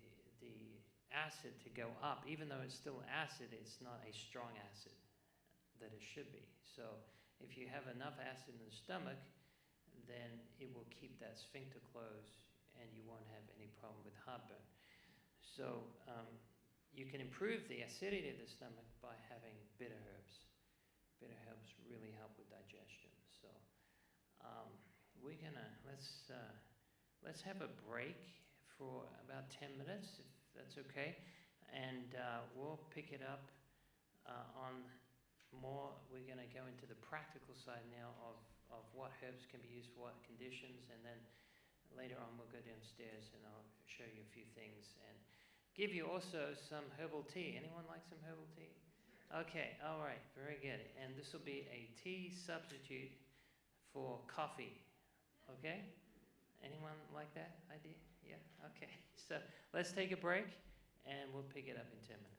acid to go up. Even though it's still acid, it's not a strong acid that it should be. So if you have enough acid in the stomach, then it will keep that sphincter closed, and you won't have any problem with heartburn. So you can improve the acidity of the stomach by having bitter herbs. Bitter herbs really help with digestion. So we're gonna let's have a break for about 10 minutes, if that's okay, and we'll pick it up on more. We're gonna go into the practical side now of what herbs can be used for what conditions, and then later on we'll go downstairs and I'll show you a few things and give you also some herbal tea. Anyone like some herbal tea? Okay, all right, very good. And this will be a tea substitute for coffee, okay? Anyone like that idea? Yeah, okay. So let's take a break and we'll pick it up in 10 minutes.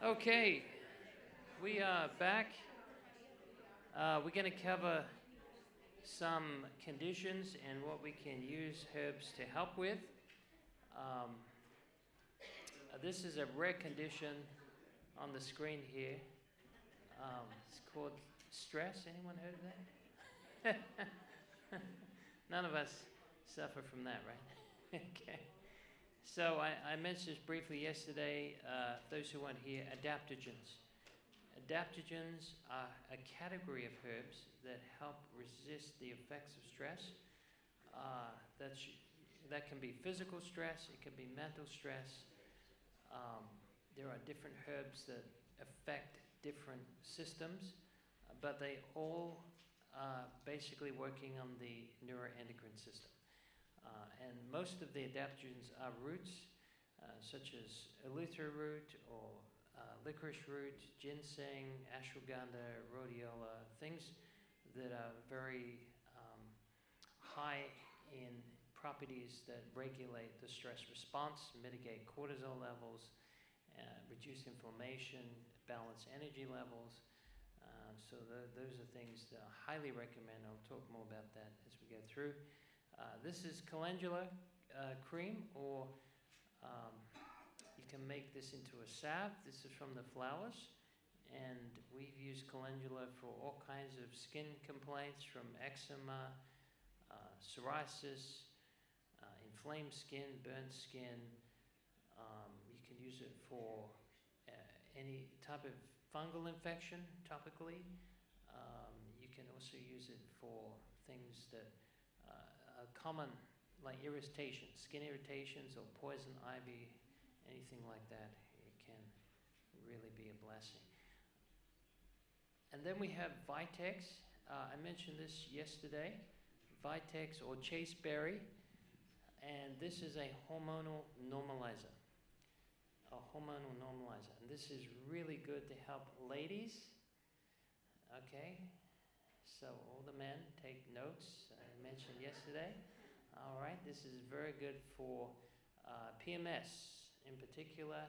Okay, we are back. We're going to cover some conditions and what we can use herbs to help with. This is a rare condition on the screen here. It's called stress. Anyone heard of that? None of us suffer from that, right? Okay. So I mentioned this briefly yesterday. Those who weren't here, adaptogens. Adaptogens are a category of herbs that help resist the effects of stress. That can be physical stress, it can be mental stress. There are different herbs that affect different systems, but they all are basically working on the neuroendocrine system. And most of the adaptogens are roots, such as eleuthero root or licorice root, ginseng, ashwagandha, rhodiola, things that are very high in properties that regulate the stress response, mitigate cortisol levels, reduce inflammation, balance energy levels. So those are things that I highly recommend. I'll talk more about that as we go through. This is calendula cream, or you can make this into a salve. This is from the flowers, and we've used calendula for all kinds of skin complaints, from eczema, psoriasis, inflamed skin, burnt skin. You can use it for any type of fungal infection topically. You can also use it for things that are common, like irritation, skin irritations or poison ivy, anything like that. It can really be a blessing. And then we have Vitex. I mentioned this yesterday. Vitex or chasteberry, and this is a hormonal normalizer. And this is really good to help ladies. Okay, so all the men take notes. I mentioned yesterday. All right, this is very good for PMS in particular,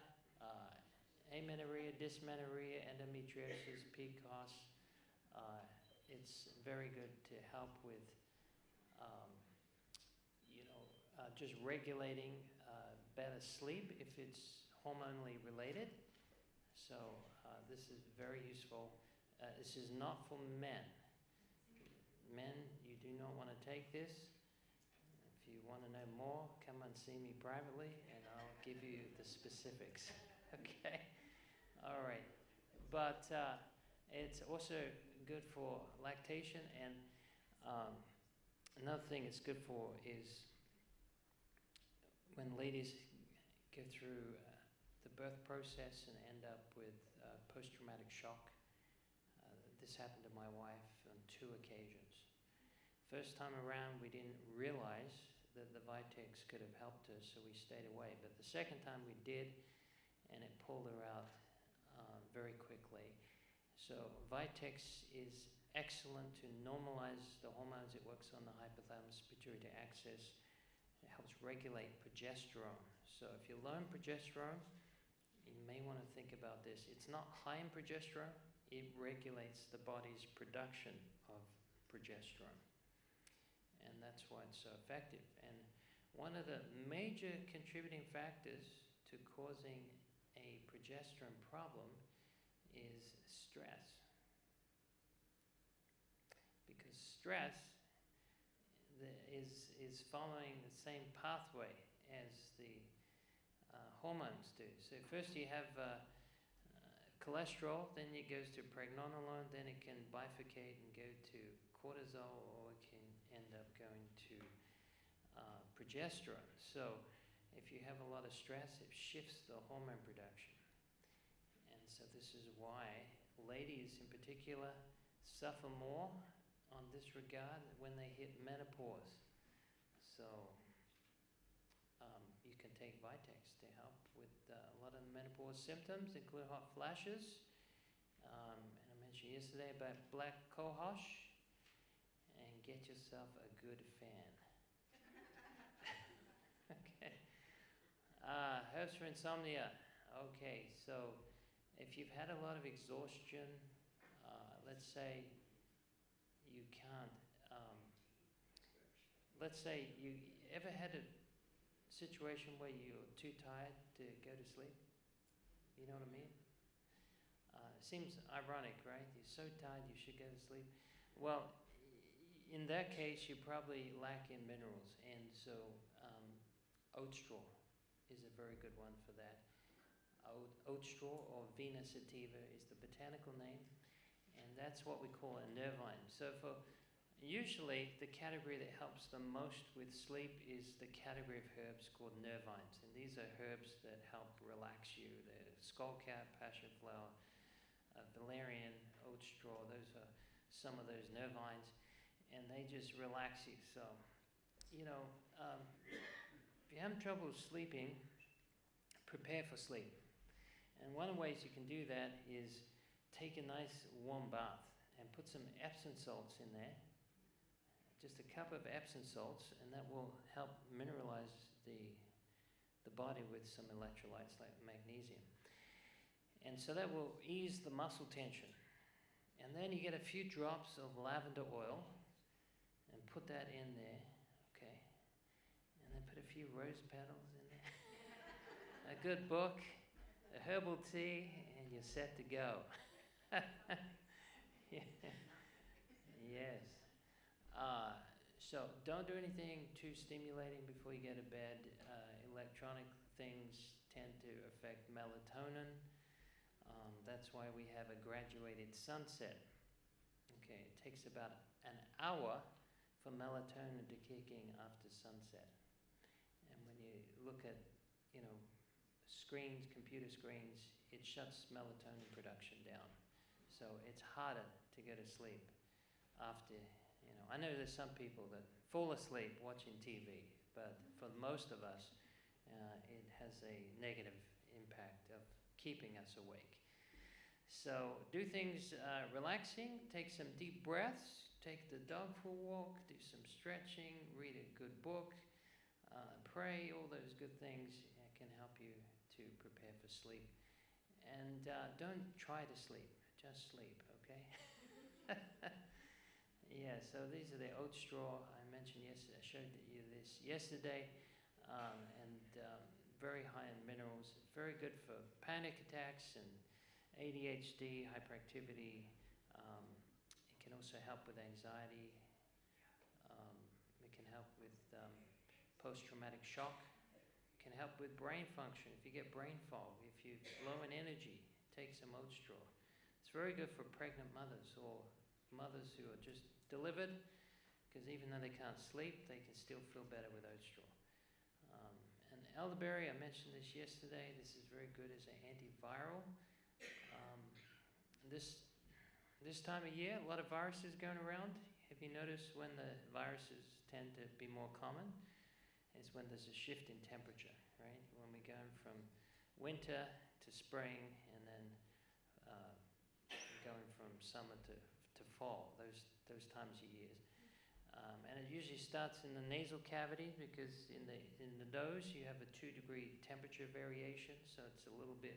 amenorrhea, dysmenorrhea, endometriosis, PCOS. It's very good to help with just regulating better sleep if it's hormonally related. So this is very useful. This is not for men. Men, you do not want to take this. If you want to know more, come and see me privately and I'll give you the specifics. Okay? All right. But it's also good for lactation, and another thing it's good for is when ladies go through the birth process and end up with post-traumatic shock. This happened to my wife on 2 occasions. First time around, we didn't realize that the Vitex could have helped her, so we stayed away. But the second time we did, and it pulled her out very quickly. So Vitex is excellent to normalize the hormones. It works on the hypothalamus pituitary axis. It helps regulate progesterone. So if you're low in progesterone, you may want to think about this. It's not high in progesterone. It regulates the body's production of progesterone. And that's why it's so effective. And one of the major contributing factors to causing a progesterone problem is stress. Because stress is following the same pathway as the hormones do. So first you have cholesterol, then it goes to pregnenolone, then it can bifurcate and go to cortisol, or it can end up going to progesterone. So if you have a lot of stress, it shifts the hormone production. And so this is why ladies in particular suffer more on this regard when they hit menopause. So you can take Vitex to help with a lot of the menopause symptoms, include hot flashes. And I mentioned yesterday about black cohosh, and get yourself a good fan. Okay. Herbs for insomnia. Okay, so if you've had a lot of exhaustion, let's say you can't, let's say you ever had a situation where you're too tired to go to sleep? You know what I mean? It seems ironic, right? You're so tired you should go to sleep. Well, in that case, you probably lack in minerals, and so oat straw is a very good one for that. Oat straw, or Vena sativa, is the botanical name, and that's what we call a nervine. So for usually the category that helps the most with sleep is the category of herbs called nervines, and these are herbs that help relax you. They're skullcap, passion flower, valerian, oat straw. Those are some of those nervines, and they just relax you. So, you know, if you're having trouble sleeping, prepare for sleep. And one of the ways you can do that is take a nice warm bath and put some Epsom salts in there, just a cup of Epsom salts, and that will help mineralize the body with some electrolytes like magnesium. And so that will ease the muscle tension. And then you get a few drops of lavender oil and put that in there, okay? And then put a few rose petals in there. A good book, a herbal tea, and you're set to go. Yes. So don't do anything too stimulating before you go to bed. Electronic things tend to affect melatonin. That's why we have a graduated sunset. Okay, it takes about an hour for melatonin to kick in after sunset. And when you look at, you know, screens, computer screens, it shuts melatonin production down. So it's harder to go to sleep after, you know, I know there's some people that fall asleep watching TV, but for most of us, it has a negative impact of keeping us awake. So do things relaxing, take some deep breaths, take the dog for a walk, do some stretching, read a good book, pray, all those good things can help you to prepare for sleep. And don't try to sleep, just sleep, okay? Yeah, so these are the oat straw I mentioned yesterday. I showed you this yesterday, and very high in minerals. Very good for panic attacks and ADHD, hyperactivity. It can also help with anxiety. It can help with post-traumatic shock. It can help with brain function. If you get brain fog, if you're low in energy, take some oat straw. It's very good for pregnant mothers or mothers who are just delivered, because even though they can't sleep, they can still feel better with oat straw. And elderberry, I mentioned this yesterday. This is very good as an antiviral. This time of year, a lot of viruses going around. Have you noticed when the viruses tend to be more common? It's when there's a shift in temperature, right? When we go from winter to spring, and then going from summer to fall, those times of years. And it usually starts in the nasal cavity, because in the nose you have a 2-degree temperature variation, so it's a little bit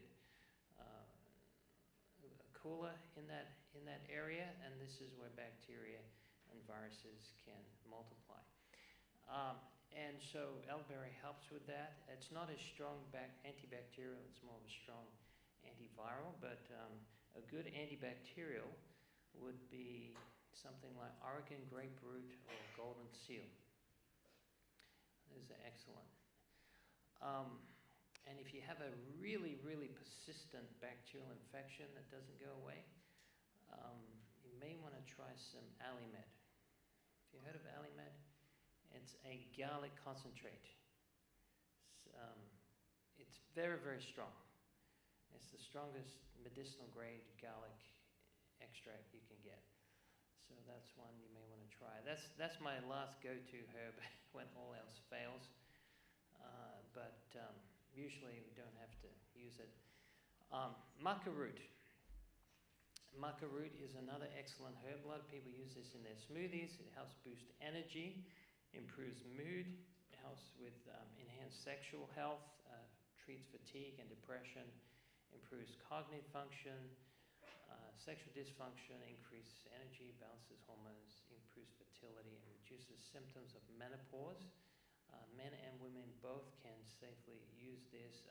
cooler in that area, and this is where bacteria and viruses can multiply. And so elderberry helps with that. It's not as strong antibacterial, it's more of a strong antiviral, but a good antibacterial would be something like Oregon grapefruit or golden seal. Those are excellent. And if you have a really, really persistent bacterial infection that doesn't go away, you may want to try some Alimed. Have you heard of Alimed? It's a garlic concentrate. It's very, very strong. It's the strongest medicinal grade garlic extract you can get. So that's one you may want to try. That's my last go-to herb when all else fails. But usually we don't have to use it. Maca root. Maca root is another excellent herb. A lot of people use this in their smoothies. It helps boost energy, improves mood, helps with enhanced sexual health, treats fatigue and depression, improves cognitive function, sexual dysfunction, increases energy, balances hormones, improves fertility, and reduces symptoms of menopause. Men and women both can safely use this.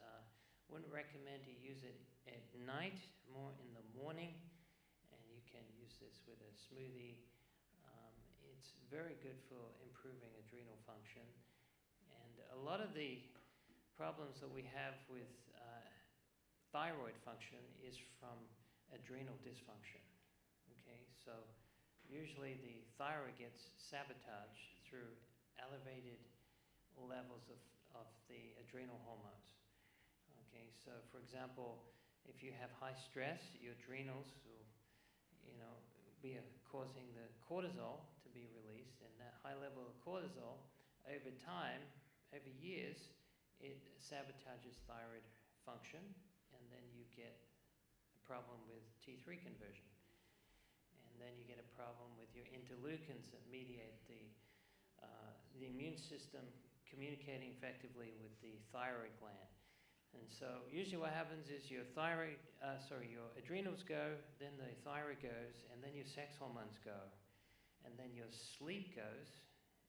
Wouldn't recommend to use it at night, more in the morning, and you can use this with a smoothie. It's very good for improving adrenal function. And a lot of the problems that we have with thyroid function is from adrenal dysfunction. Okay, so usually the thyroid gets sabotaged through elevated levels of the adrenal hormones. Okay, so for example, if you have high stress, your adrenals will, be causing the cortisol to be released, and that high level of cortisol over time, over years, it sabotages thyroid function, and then you get a problem with T3 conversion. And then you get a problem with your interleukins that mediate the immune system communicating effectively with the thyroid gland. And so usually what happens is your adrenals go, then the thyroid goes, and then your sex hormones go, and then your sleep goes,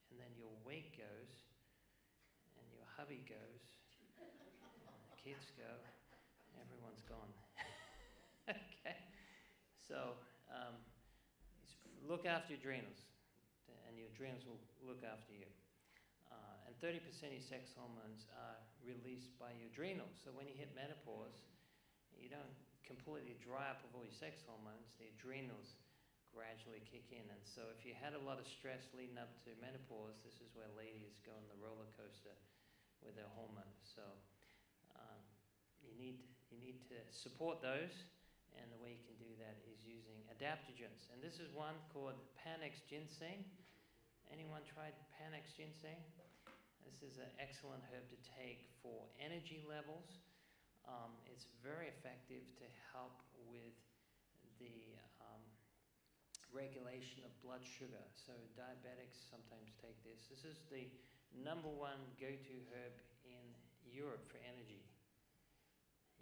and then your weight goes, and your hubby goes, and the kids go, everyone's gone. Okay, so look after your adrenals, and your adrenals will look after you. And 30% of your sex hormones are released by your adrenals. So when you hit menopause, you don't completely dry up of all your sex hormones. The adrenals gradually kick in. And so if you had a lot of stress leading up to menopause, this is where ladies go on the roller coaster with their hormones. So you need to support those. And the way you can do that is using adaptogens. And this is one called Panax ginseng. Anyone tried Panax ginseng? This is an excellent herb to take for energy levels. It's very effective to help with the regulation of blood sugar. So diabetics sometimes take this. This is the #1 go-to herb in Europe for energy.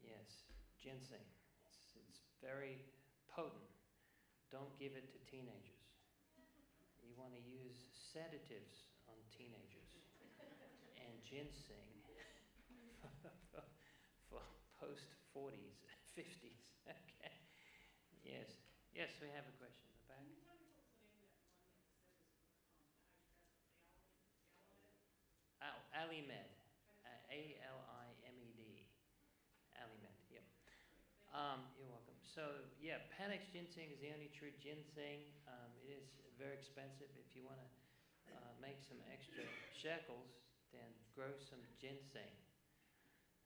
Yes, ginseng. It's very potent. Don't give it to teenagers. You want to use sedatives on teenagers. And ginseng for post-40s, 50s. Okay. Yes. Yes, we have a question in the back. Can you tell me what was the name of that one that you said was for high stress? Alimed. Alimed. Alimed, yep. You're welcome. So, yeah, Panax ginseng is the only true ginseng. It is very expensive. If you want to make some extra shekels, then grow some ginseng.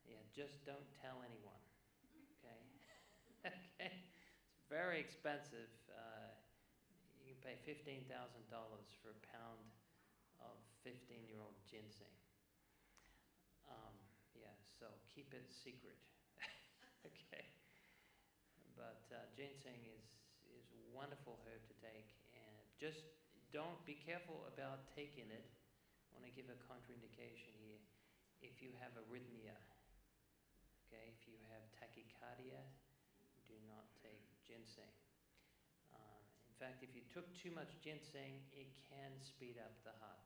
Yeah, just don't tell anyone. Okay? Okay? It's very expensive. You can pay $15,000 for a pound of 15-year-old ginseng. Yeah, so keep it secret. Okay? But ginseng is a wonderful herb to take, and just don't be careful about taking it. I want to give a contraindication here. If you have arrhythmia, okay, if you have tachycardia, do not take ginseng. In fact, if you took too much ginseng, it can speed up the heart.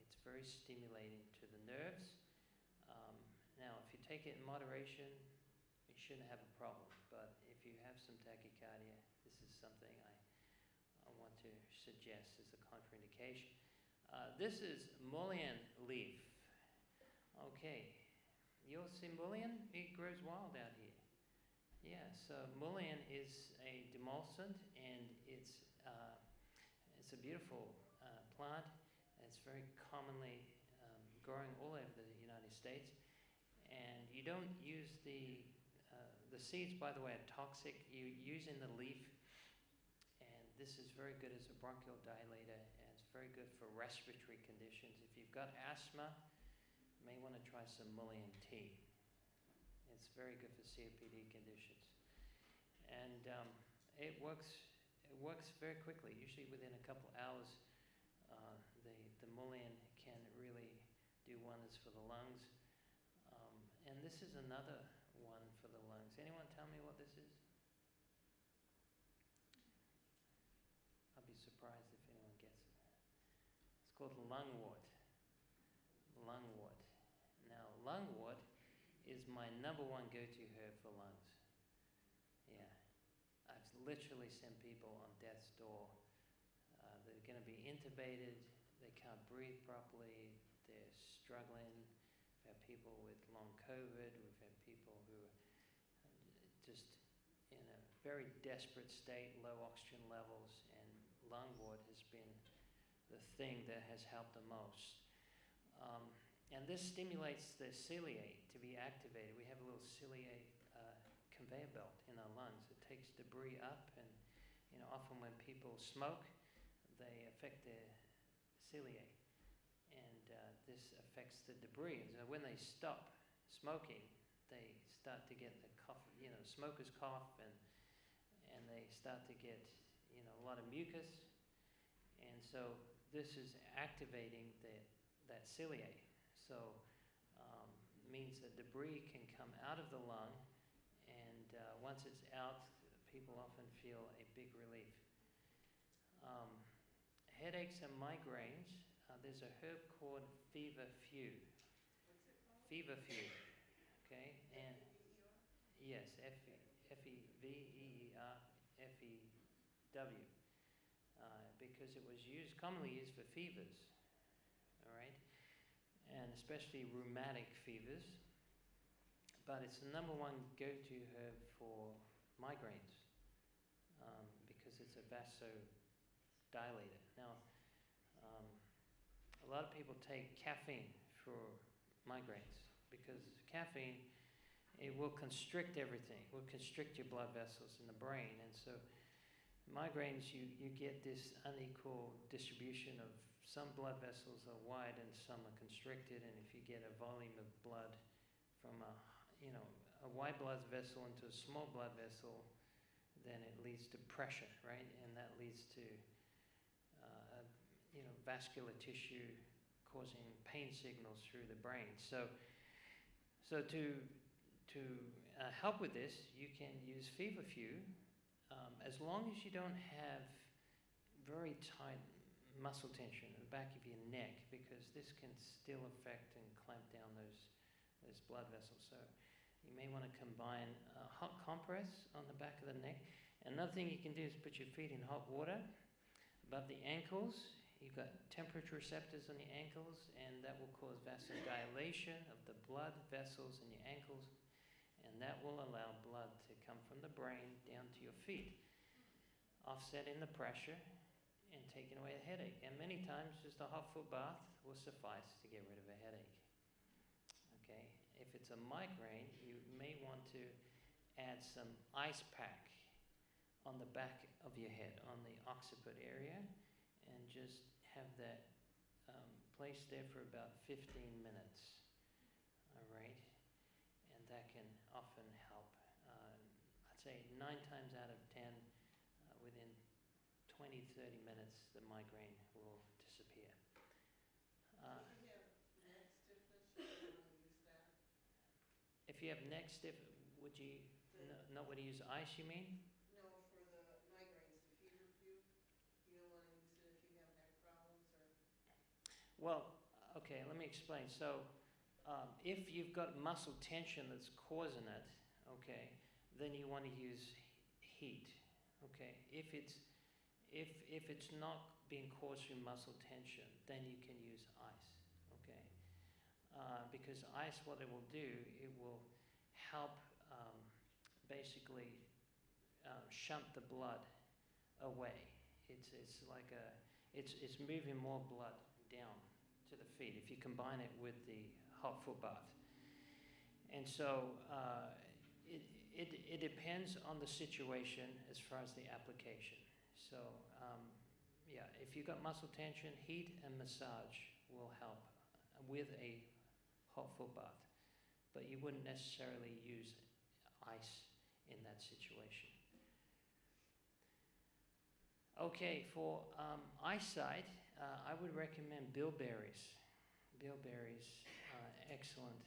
It's very stimulating to the nerves. Now, if you take it in moderation, you shouldn't have a problem. But if you have some tachycardia, this is something I want to suggest as a contraindication. This is mullein leaf. Okay, you'll see mullein? It grows wild out here. Yeah, so mullein is a demulcent, and it's a beautiful plant. It's very commonly growing all over the United States. And you don't use the seeds, by the way, are toxic. You use in the leaf, and this is very good as a bronchial dilator, and it's very good for respiratory conditions. If you've got asthma, you may want to try some mullein tea. It's very good for COPD conditions. And it works very quickly. Usually within a couple hours, the mullein can really do wonders for the lungs. And this is another one for the lungs. Anyone tell me what this is? I'll be surprised if anyone gets it. It's called lungwort. Lungwort. Now, lungwort is my number one go-to herb for lungs. Yeah. I've literally sent people on death's door. They're going to be intubated. They can't breathe properly. They're struggling. We've had people with long COVID. We've had people who are just in a very desperate state, low oxygen levels, and lungwort has been the thing that has helped the most. And this stimulates the ciliate to be activated. We have a little ciliate conveyor belt in our lungs. It takes debris up, and often when people smoke, they affect their ciliate, and this affects the debris. And so when they stop smoking, they start to get the cough, smoker's cough, and they start to get a lot of mucus, and so this is activating that ciliate. So means that debris can come out of the lung, and once it's out, people often feel a big relief. Headaches and migraines, there's a herb called feverfew. What's it called? Feverfew, okay? And F-E-V-E-R? yes, Feverfew, because it was commonly used for fevers, all right? And especially rheumatic fevers. But it's the number one go-to herb for migraines because it's a vasodilator. Now, a lot of people take caffeine for migraines because caffeine, it will constrict everything. It will constrict your blood vessels in the brain. And so migraines, you get this unequal distribution of some blood vessels are wide and some are constricted. And if you get a volume of blood from a wide blood vessel into a small blood vessel, then it leads to pressure, right? And that leads to vascular tissue causing pain signals through the brain. So to help with this, you can use feverfew as long as you don't have very tight muscle tension in the back of your neck, because this can still affect and clamp down those blood vessels. So you may want to combine a hot compress on the back of the neck. Another thing you can do is put your feet in hot water above the ankles. You've got temperature receptors on your ankles, and that will cause vasodilation of the blood vessels in your ankles, and that will allow blood to come from the brain down to your feet, offsetting the pressure and taking away the headache. And many times just a hot foot bath will suffice to get rid of a headache. Okay, if it's a migraine, you may want to add some ice pack on the back of your head, on the occiput area, and just have that placed there for about 15 minutes. All right, and that can often help. I'd say 9 times out of 10, within 20, 30 minutes, the migraine will disappear. If you have neck stiffness, you don't want to use that. If you have neck stiff, would you not want to use ice, you mean? No, for the migraines, the feverfew, you don't want to use it if you have neck problems or... Well, okay, let me explain. So, if you've got muscle tension that's causing it, okay, then you want to use heat, okay? If it's not being caused through muscle tension, then you can use ice, okay? Because ice, what it will do, it will help basically shunt the blood away. It's like it's moving more blood down to the feet if you combine it with the hot foot bath. And so it depends on the situation as far as the application. So yeah, if you've got muscle tension, heat and massage will help with a hot foot bath, but you wouldn't necessarily use ice in that situation. Okay, for eyesight, I would recommend bilberries. Bilberries, excellent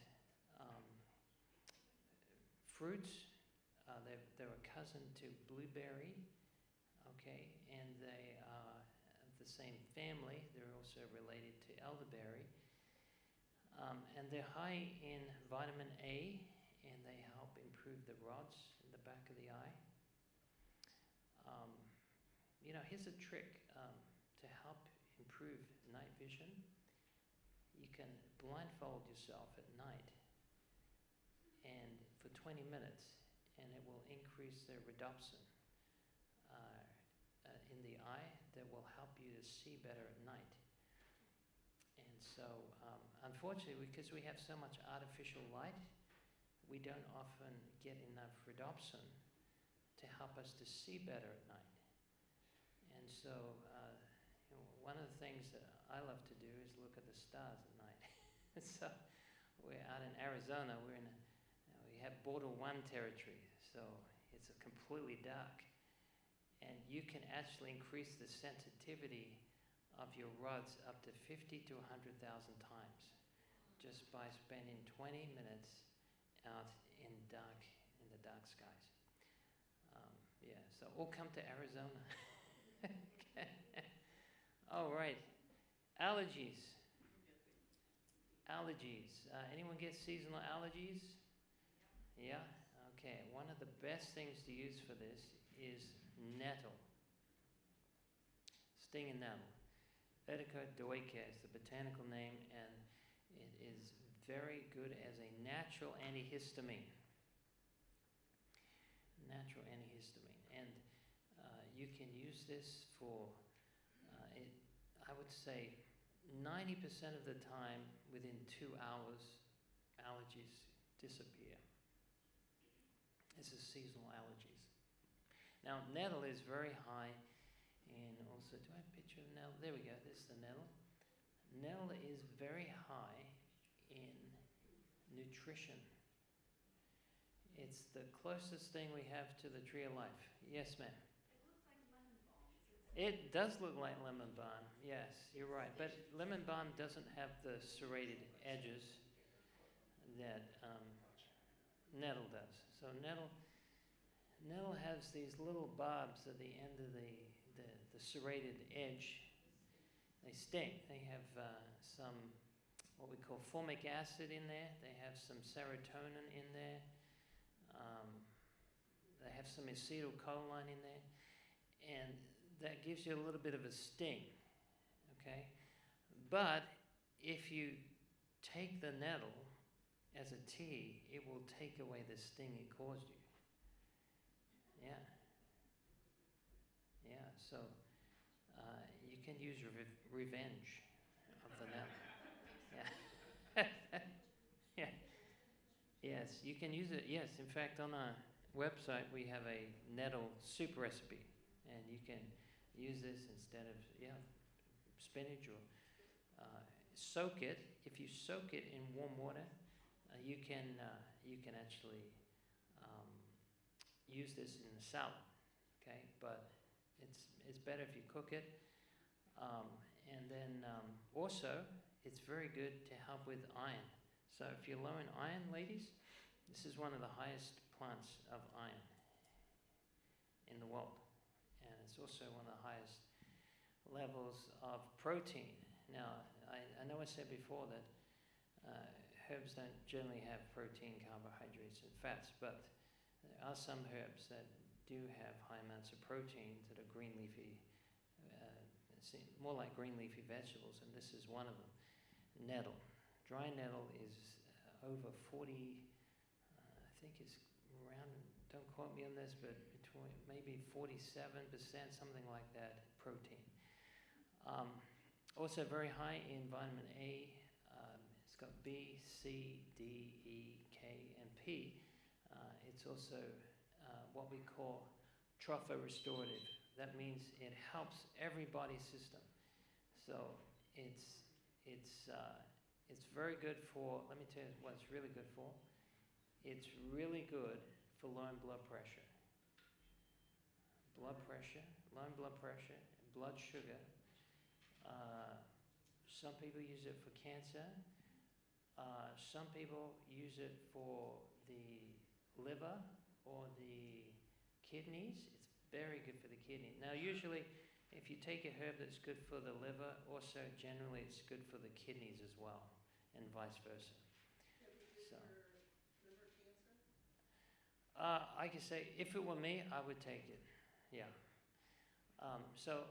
fruits, they're a cousin to blueberry, okay, and they are the same family. They're also related to elderberry. And they're high in vitamin A, and they help improve the rods in the back of the eye. Here's a trick to help improve night vision. You can blindfold yourself at night and for 20 minutes, and it will increase the rhodopsin in the eye that will help you to see better at night. And so, unfortunately, because we have so much artificial light, we don't often get enough rhodopsin to help us to see better at night. And so, one of the things that I love to do is look at the stars at night. So, we're out in Arizona. We have border 1 territory, so it's completely dark. And you can actually increase the sensitivity of your rods up to 50 to 100,000 times just by spending 20 minutes out in the dark skies. So all come to Arizona. Okay. All right. Allergies. Anyone get seasonal allergies? Yeah? Okay. One of the best things to use for this is nettle. Stinging nettle. Vetiver doica is the botanical name, and it is very good as a natural antihistamine. And you can use this for, I would say, 90% of the time, within 2 hours, allergies disappear. This is seasonal allergies. Now, nettle is very high in also, do I have a picture of nettle? There we go, this is the nettle. Nettle is very high in nutrition. It's the closest thing we have to the tree of life. Yes, ma'am? It does look like lemon balm, yes, you're right. But lemon balm doesn't have the serrated edges that nettle does. So nettle has these little barbs at the end of the serrated edge. They sting. They have some what we call formic acid in there. They have some serotonin in there. They have some acetylcholine in there. And that gives you a little bit of a sting, okay? But if you take the nettle as a tea, it will take away the sting it caused you. Yeah. So you can use revenge of the nettle. Yeah. Yes, you can use it. Yes, in fact, on our website we have a nettle soup recipe, and you can use this instead of spinach, or soak it. If you soak it in warm water, you can actually use this in a salad. Okay, but it's better if you cook it. And then also, it's very good to help with iron. So if you're low in iron, ladies, this is one of the highest plants of iron in the world. And it's also one of the highest levels of protein. Now, I know I said before that herbs don't generally have protein, carbohydrates, and fats, but there are some herbs that do have high amounts of protein that are green leafy, more like green leafy vegetables, and this is one of them. Nettle. Dry nettle is over 40, I think it's around, don't quote me on this, but between maybe 47%, something like that, protein. Also very high in vitamin A. It's got B, C, D, E, K, and P. It's also what we call tropho-restorative. That means it helps every body system. So it's very good for, let me tell you what it's really good for. It's really good for lowering blood pressure. Lowering blood pressure, blood sugar. Some people use it for cancer. Some people use it for the liver or the kidneys. It's very good for the kidney. Now, usually, if you take a herb that's good for the liver, also generally it's good for the kidneys as well, and vice versa. Is it good So. for liver cancer? I could say, if it were me, I would take it. Yeah. So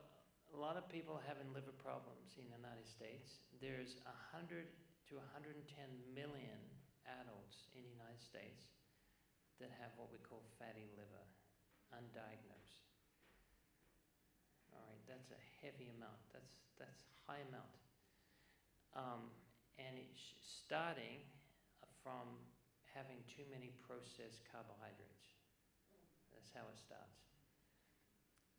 a lot of people having liver problems in the United States. There's 100 to 110 million adults in the United States that have what we call fatty liver, undiagnosed. All right, that's a heavy amount. That's high amount. And it's starting from having too many processed carbohydrates. That's how it starts.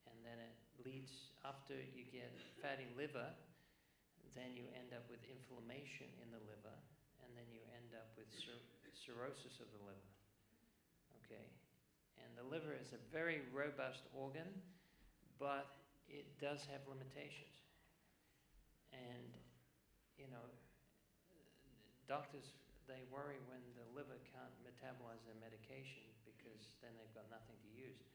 And then it leads, after you get fatty liver, then you end up with inflammation in the liver, and then you end up with cirrhosis of the liver. Okay? And the liver is a very robust organ, but it does have limitations. And, you know, doctors, they worry when the liver can't metabolize their medication because then they've got nothing to use.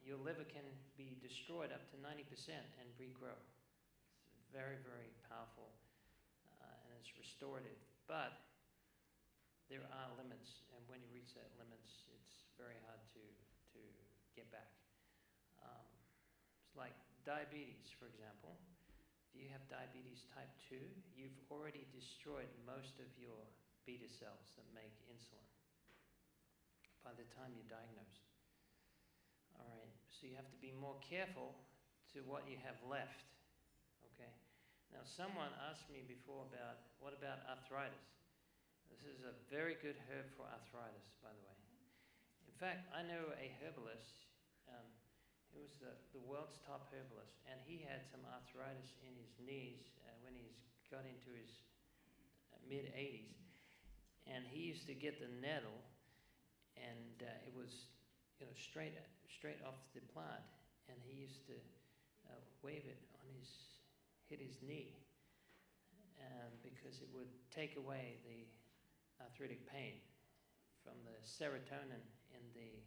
Your liver can be destroyed up to 90% and regrow. It's very, very powerful, and it's restorative. But there are limits, and when you reach that limits, it's very hard to get back. It's like diabetes, for example. If you have diabetes type 2, you've already destroyed most of your beta cells that make insulin by the time you're diagnosed. All right, so you have to be more careful to what you have left, okay? Now, someone asked me before about, what about arthritis? This is a very good herb for arthritis, by the way. In fact, I know a herbalist, he was the world's top herbalist, and he had some arthritis in his knees when he got into his mid-80s. And he used to get the nettle, and it was, you know, straight off the plant, and he used to wave it on hit his knee, because it would take away the arthritic pain from the serotonin in the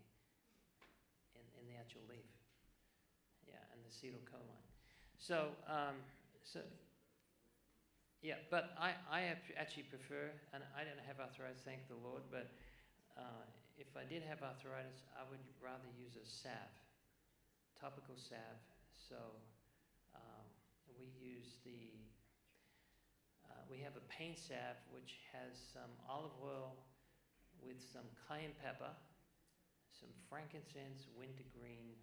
actual leaf, and the acetylcholine. So yeah, but I actually prefer, and I don't have arthritis, thank the Lord, but if I did have arthritis, I would rather use a salve, topical salve. So we use we have a pain salve which has some olive oil with some cayenne pepper, some frankincense, wintergreen,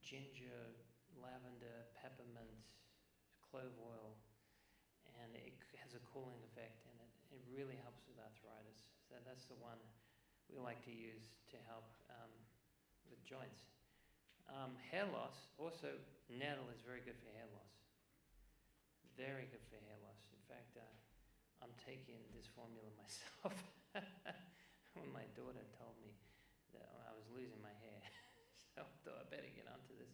ginger, lavender, peppermint, clove oil, and it has a cooling effect, and it really helps with arthritis. So that's the one we like to use to help with joints. Hair loss, also nettle is very good for hair loss. Very good for hair loss. In fact, I'm taking this formula myself when my daughter told me that I was losing my hair. So I thought I better get onto this.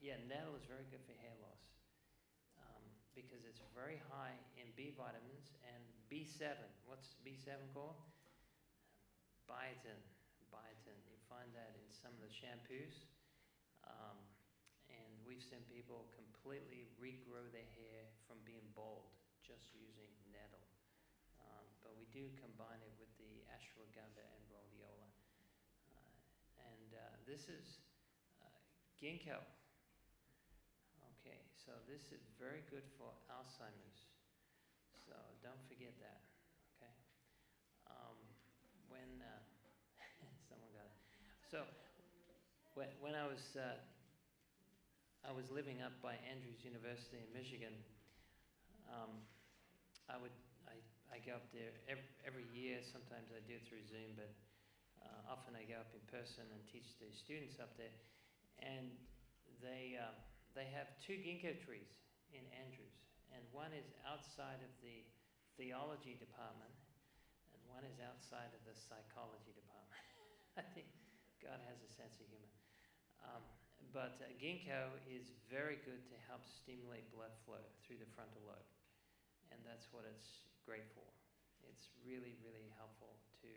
Yeah, nettle is very good for hair loss because it's very high in B vitamins and B7. What's B7 called? Biotin. You find that in some of the shampoos. And we've seen people completely regrow their hair from being bald just using nettle. But we do combine it with the ashwagandha and rhodiola. This is ginkgo. Okay, so this is very good for Alzheimer's. So don't forget that. Okay. When someone got it. So when I was living up by Andrews University in Michigan, I go up there every year. Sometimes I do it through Zoom, but often I go up in person and teach the students up there. And they have 2 ginkgo trees in Andrews, and one is outside of the theology department, and one is outside of the psychology department. I think God has a sense of humor. But ginkgo is very good to help stimulate blood flow through the frontal lobe, and that's what it's great for. It's really, really helpful to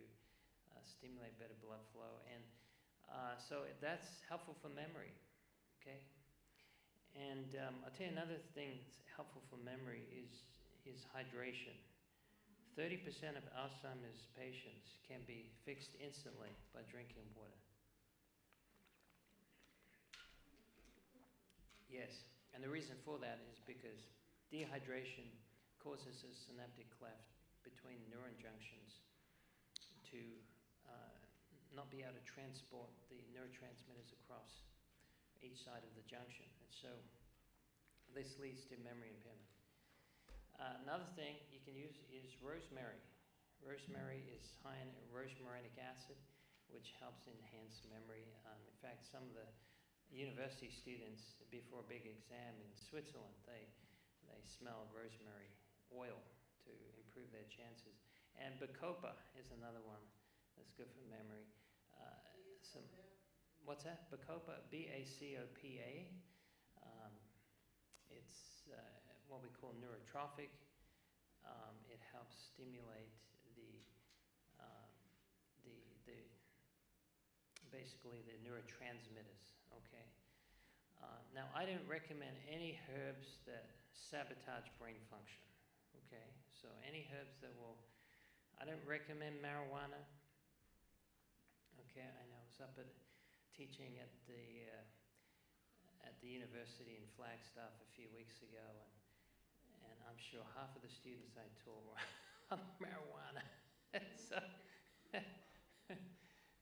stimulate better blood flow, and so that's helpful for memory. Okay, and I'll tell you another thing that's helpful for memory is hydration. 30% of Alzheimer's patients can be fixed instantly by drinking water. Yes, and the reason for that is because dehydration causes a synaptic cleft between neuron junctions to not be able to transport the neurotransmitters across each side of the junction. And so this leads to memory impairment. Another thing you can use is rosemary. Rosemary is high in rosmarinic acid, which helps enhance memory. In fact, some of the university students, before a big exam in Switzerland, they smell rosemary oil to improve their chances. And bacopa is another one that's good for memory. What's that? Bacopa, B-A-C-O-P-A. It's what we call neurotrophic. It helps stimulate basically the neurotransmitters. Okay. Now, I don't recommend any herbs that sabotage brain function. Okay. So any herbs that will. I don't recommend marijuana. Okay. I know I was up at teaching at the university in Flagstaff a few weeks ago, and I'm sure half of the students I taught were on marijuana.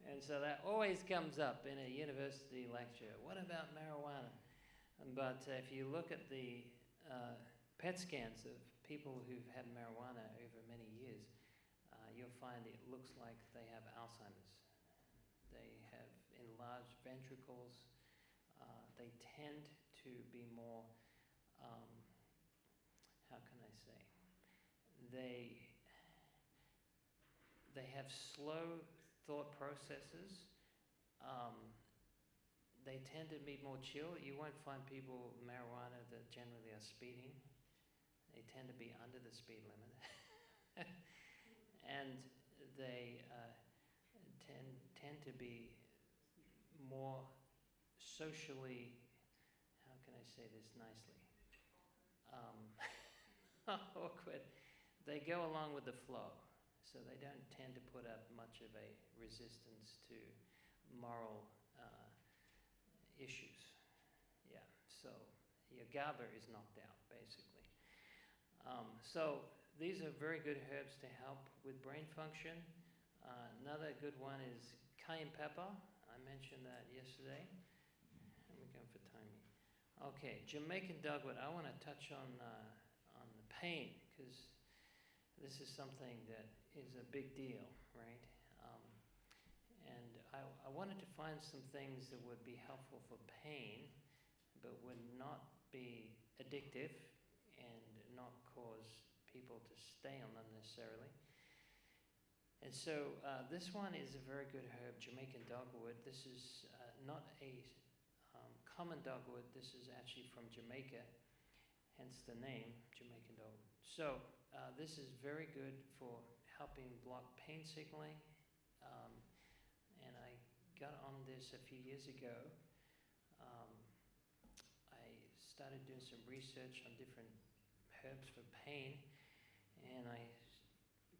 And so that always comes up in a university lecture. What about marijuana? But if you look at the PET scans of people who've had marijuana over many years, you'll find it looks like they have Alzheimer's. They have enlarged ventricles. They tend to be more, how can I say, they have slow thought processes. They tend to be more chill. You won't find people with marijuana that generally are speeding. They tend to be under the speed limit. And they tend to be more socially, how can I say this nicely? Awkward. They go along with the flow, so they don't tend to put up much of a resistance to moral issues. Yeah, so your GABA is knocked out, basically. So these are very good herbs to help with brain function. Another good one is cayenne pepper. I mentioned that yesterday. And we're going for timing. Okay, Jamaican dogwood. I want to touch on the pain, because this is something that is a big deal, right? And I wanted to find some things that would be helpful for pain, but would not be addictive and not cause people to stay on them necessarily. And so this one is a very good herb, Jamaican dogwood. This is not a common dogwood. This is actually from Jamaica, hence the name, Jamaican dogwood. So this is very good for helping block pain signaling. And I got on this a few years ago. I started doing some research on different herbs for pain, and I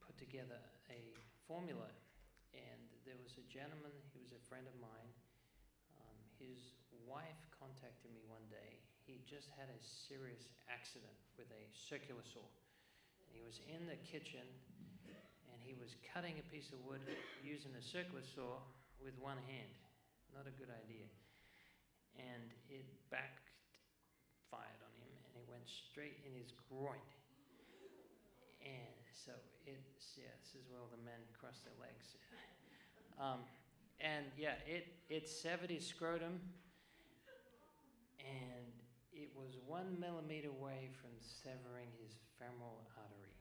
put together a formula. And there was a gentleman, he was a friend of mine. His wife contacted me one day. He just had a serious accident with a circular saw. And he was in the kitchen, and he was cutting a piece of wood using a circular saw with one hand. Not a good idea. And it backfired on him, and it went straight in his groin. And so this is where all the men cross their legs. And yeah, it severed his scrotum, and it was 1 millimeter away from severing his femoral artery.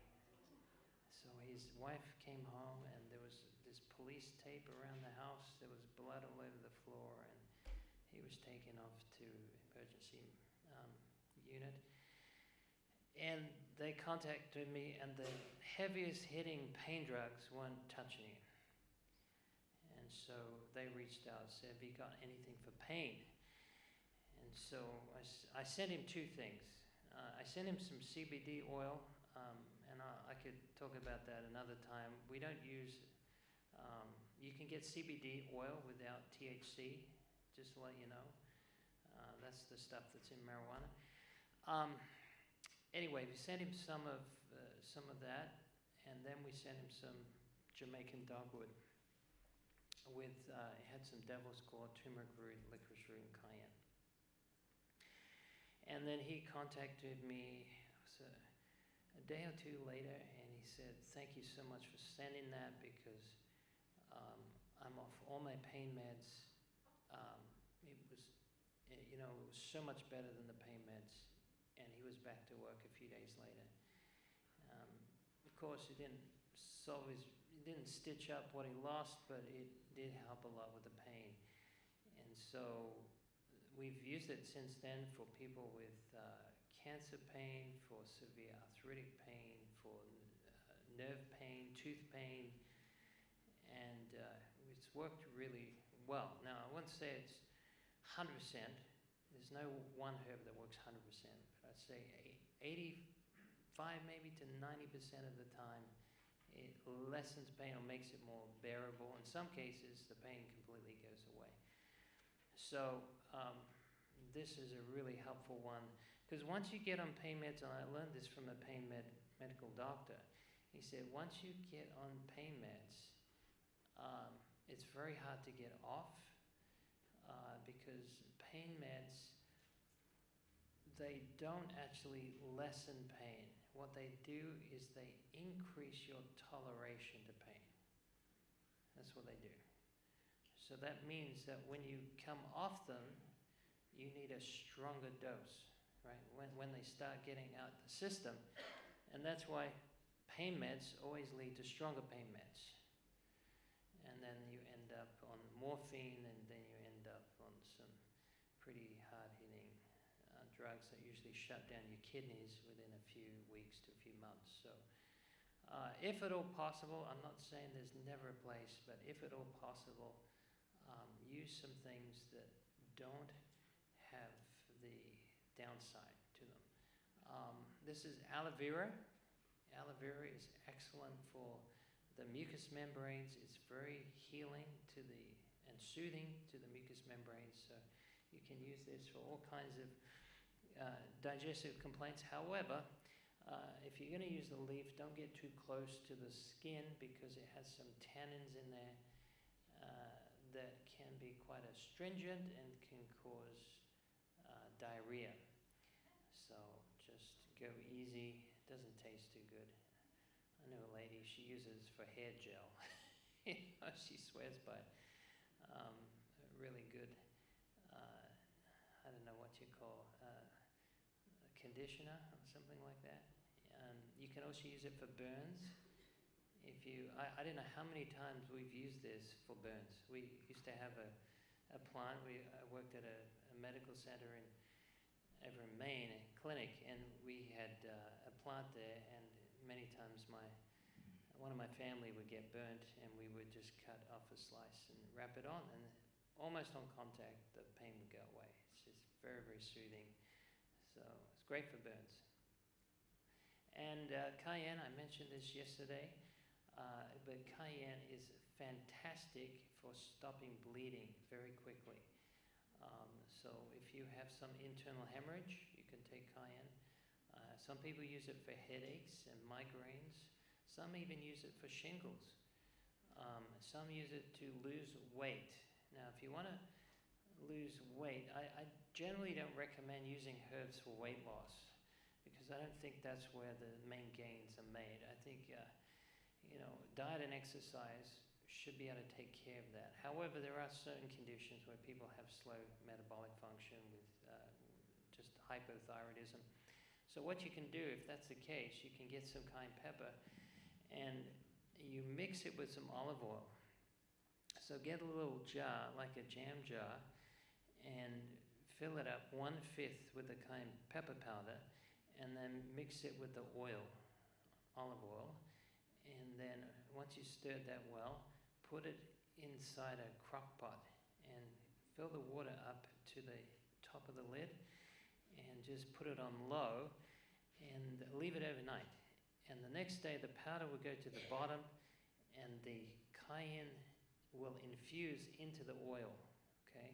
So his wife came home, and there was this police tape around the house. There was blood all over the floor, and he was taken off to emergency unit. And they contacted me, and the heaviest hitting pain drugs weren't touching him. And so they reached out and said, have you got anything for pain? And so I sent him two things. I sent him some CBD oil, and I could talk about that another time. We don't use, you can get CBD oil without THC, just to let you know. That's the stuff that's in marijuana. Anyway, we sent him some of that, and then we sent him some Jamaican dogwood with, it had some devil's claw, turmeric root, licorice root, and cayenne. And then he contacted me a day or two later, and he said, thank you so much for sending that, because I'm off all my pain meds. It was so much better than the pain meds, and he was back to work a few days later. Of course, it didn't stitch up what he lost, but it did help a lot with the pain. And so we've used it since then for people with cancer pain, for severe arthritic pain, for nerve pain, tooth pain, and it's worked really well. Now, I wouldn't say it's 100%. There's no one herb that works 100%, but I'd say 85 maybe to 90% of the time, it lessens pain or makes it more bearable. In some cases, the pain completely goes away. So this is a really helpful one, because once you get on pain meds, and I learned this from a medical doctor, he said once you get on pain meds, it's very hard to get off, because pain meds, they don't actually lessen pain. What they do is they increase your toleration to pain. That's what they do. So that means that when you come off them, you need a stronger dose, right? When they start getting out the system. And that's why pain meds always lead to stronger pain meds. And then you end up on morphine, and then you end up on some pretty hard-hitting drugs that usually shut down your kidneys within a few weeks to a few months. So if at all possible, I'm not saying there's never a place, but if at all possible, use some things that don't have the downside to them. This is aloe vera. Aloe vera is excellent for the mucous membranes. It's very healing and soothing to the mucous membranes. So you can use this for all kinds of digestive complaints. However, if you're going to use the leaf, don't get too close to the skin, because it has some tannins in there that can be quite astringent and can cause diarrhea. So just go easy. It doesn't taste too good. I know a lady, she uses for hair gel. She swears by it. Really good, I don't know what you call conditioner or something like that. You can also use it for burns. I don't know how many times we've used this for burns. We used to have a plant. I worked at a medical center over in Maine, a clinic, and we had a plant there, and many times one of my family would get burnt, and we would just cut off a slice and wrap it on, and almost on contact, the pain would go away. It's just very, very soothing. So it's great for burns. And cayenne, I mentioned this yesterday, but cayenne is fantastic for stopping bleeding very quickly. So if you have some internal hemorrhage, you can take cayenne. Some people use it for headaches and migraines. Some even use it for shingles. Some use it to lose weight. Now, if you want to lose weight, I generally don't recommend using herbs for weight loss, because I don't think that's where the main gains are made. I think, diet and exercise should be able to take care of that. However, there are certain conditions where people have slow metabolic function with just hypothyroidism. So what you can do, if that's the case, you can get some cayenne pepper and you mix it with some olive oil. So get a little jar, like a jam jar, and fill it up 1/5 with the cayenne pepper powder, and then mix it with the oil, olive oil. And then once you stirred that well, put it inside a crock pot and fill the water up to the top of the lid and just put it on low and leave it overnight. And the next day the powder will go to the bottom and the cayenne will infuse into the oil, okay?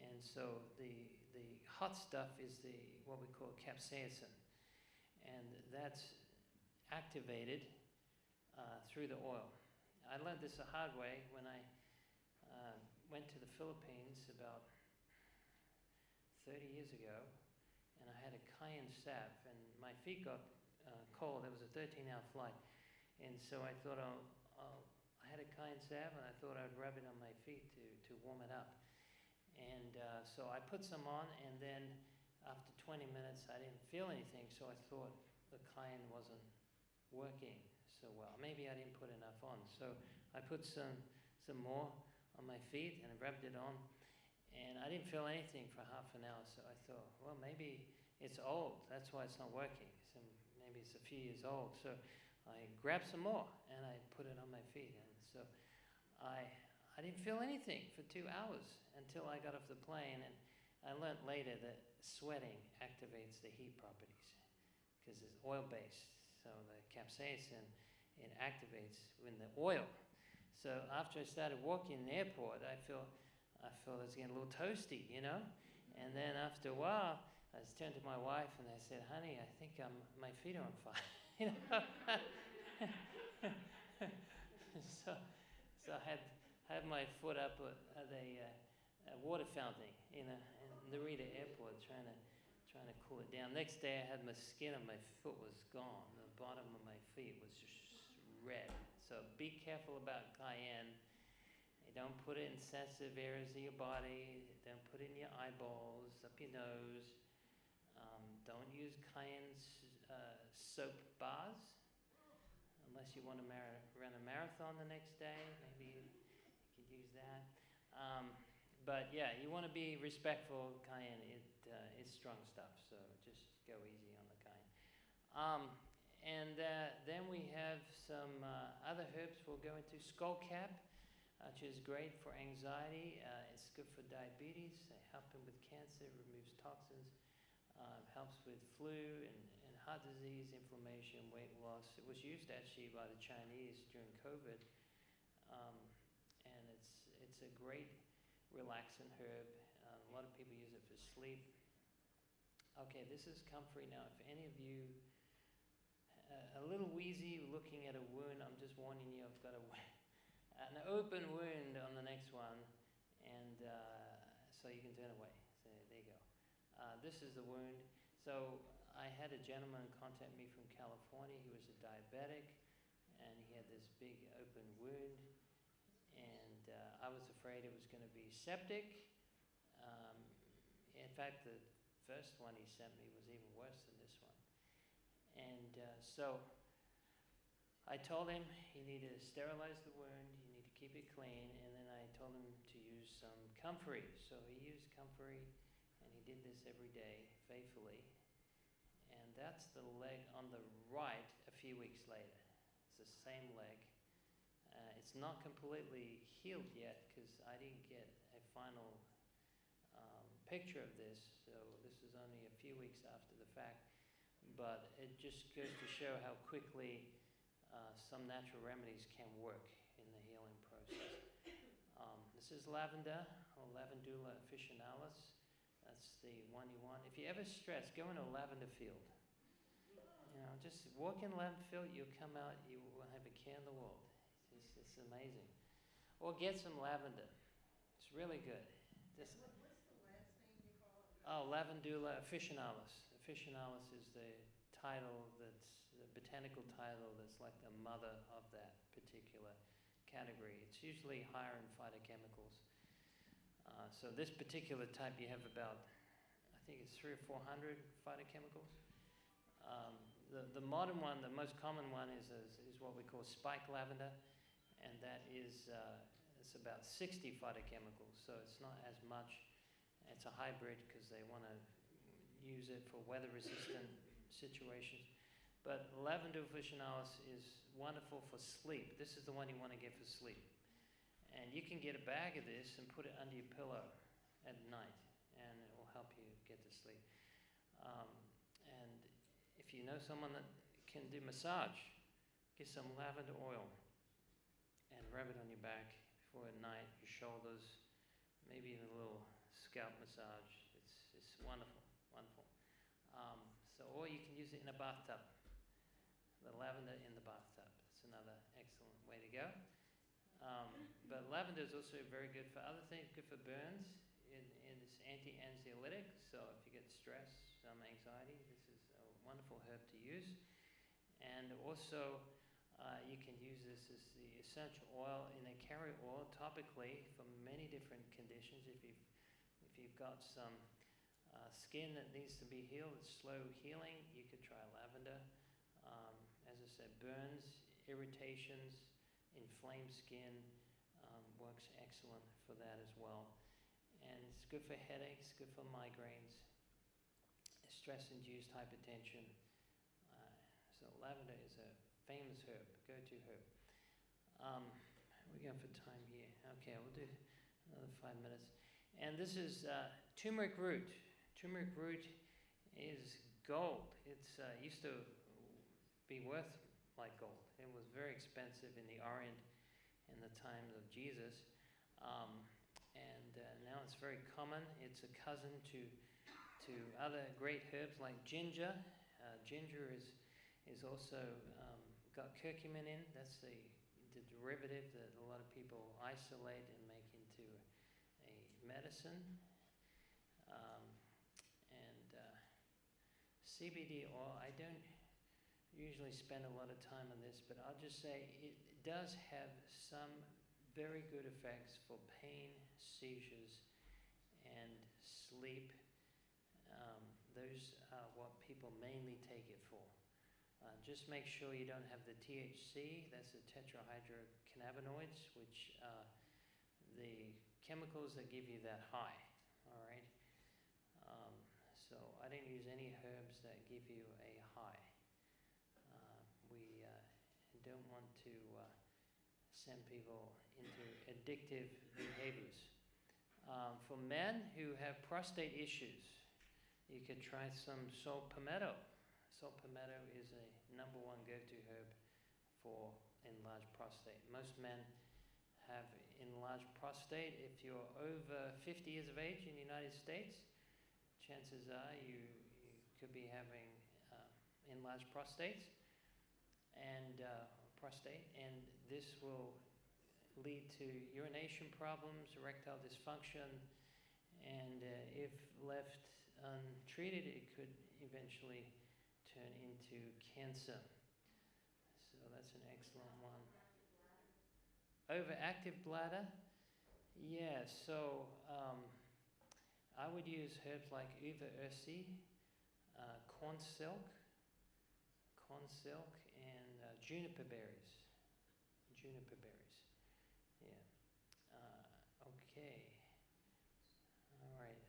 And so the hot stuff is what we call capsaicin, and that's activated through the oil. I learned this the hard way when I went to the Philippines about 30 years ago, and I had a cayenne salve, and my feet got cold. It was a 13-hour flight, and so I thought, I had a cayenne salve, and I thought I'd rub it on my feet to warm it up. And so I put some on, and then after 20 minutes, I didn't feel anything, so I thought the cayenne wasn't working so well. Maybe I didn't put enough on. So I put some more on my feet and rubbed it on, and I didn't feel anything for half an hour. So I thought, well, maybe it's old. That's why it's not working. So maybe it's a few years old. So I grabbed some more, and I put it on my feet. And so I didn't feel anything for 2 hours until I got off the plane, and I learned later that sweating activates the heat properties because it's oil-based. So the capsaicin, it activates in the oil. So after I started walking in the airport, I felt it's getting a little toasty, you know? And then after a while, I just turned to my wife and I said, honey, I think my feet are on fire, you know? so I had my foot up at a water fountain in Narita Airport trying to cool it down. Next day I had my skin on my foot was gone. The bottom of my feet was just red. So be careful about cayenne. You don't put it in sensitive areas of your body. Don't put it in your eyeballs, up your nose. Don't use cayenne soap bars unless you want to run a marathon the next day. Maybe you could use that. But yeah, you want to be respectful of cayenne. It's strong stuff, so just go easy on the cayenne. And then we have some other herbs we'll go into. Skullcap, which is great for anxiety. It's good for diabetes. It helps with cancer, removes toxins. Helps with flu and heart disease, inflammation, weight loss. It was used actually by the Chinese during COVID. And it's a great relaxing herb. A lot of people use it for sleep. Okay, this is comfrey now. If any of you a little wheezy looking at a wound, I'm just warning you, I've got an open wound on the next one, and so you can turn away. So there you go. This is the wound. So I had a gentleman contact me from California. He was a diabetic, and he had this big open wound, and I was afraid it was going to be septic. In fact, the first one he sent me was even worse than this one. And so I told him he needed to sterilize the wound, you need to keep it clean, and then I told him to use some comfrey. So he used comfrey, and he did this every day faithfully. And that's the leg on the right a few weeks later. It's the same leg. It's not completely healed yet because I didn't get a final picture of this, so this is only a few weeks after the fact. But it just goes to show how quickly some natural remedies can work in the healing process. This is lavender, or Lavandula officinalis. That's the one you want. If you ever stress, go in a lavender field. You know, just walk in a lavender field, you'll come out, you will have a care in the world. It's amazing. Or get some lavender. It's really good. What's the last name you call it? Oh, Lavandula officinalis. Officinalis is the title that's the botanical title that's like the mother of that particular category. It's usually higher in phytochemicals. So this particular type, you have about, I think it's 300 or 400 phytochemicals. The modern one, the most common one is what we call spike lavender, and that is it's about 60 phytochemicals. So it's not as much. It's a hybrid because they want to use it for weather-resistant situations. But Lavandula officinalis is wonderful for sleep. This is the one you want to get for sleep. And you can get a bag of this and put it under your pillow at night, and it will help you get to sleep. And if you know someone that can do massage, get some lavender oil and rub it on your back before at night, your shoulders, maybe even a little scalp massage. It's wonderful, wonderful. Or you can use it in a bathtub. The lavender in the bathtub. That's another excellent way to go. But lavender is also very good for other things, good for burns. It's anti-anxiolytic, so if you get stress, some anxiety, this is a wonderful herb to use. And also, you can use this as the essential oil in a carrier oil topically for many different conditions. If you've got some skin that needs to be healed, it's slow healing, you could try lavender. As I said, burns, irritations, inflamed skin works excellent for that as well. And it's good for headaches, good for migraines, stress-induced hypertension. So lavender is a famous herb, go-to herb. We're going for time here. Okay, we'll do another 5 minutes. And this is turmeric root. Turmeric root is gold. It's used to be worth like gold. It was very expensive in the Orient in the times of Jesus. Now it's very common. It's a cousin to other great herbs like ginger. Ginger is also got curcumin in. That's the derivative that a lot of people isolate and make into a medicine. CBD oil, I don't usually spend a lot of time on this, but I'll just say it does have some very good effects for pain, seizures, and sleep. Those are what people mainly take it for. Just make sure you don't have the THC, that's the tetrahydrocannabinoids, which are the chemicals that give you that high, all right? So I don't use any herbs that give you a high. We don't want to send people into addictive behaviors. For men who have prostate issues, you could try some salt palmetto. Salt palmetto is a #1 go-to herb for enlarged prostate. Most men have enlarged prostate. If you're over 50 years of age in the United States, chances are you could be having enlarged prostates and this will lead to urination problems, erectile dysfunction, and if left untreated, it could eventually turn into cancer. So that's an excellent one. Overactive bladder? Yeah, so I would use herbs like uva ursi, corn silk, and juniper berries. Yeah. Okay. All right.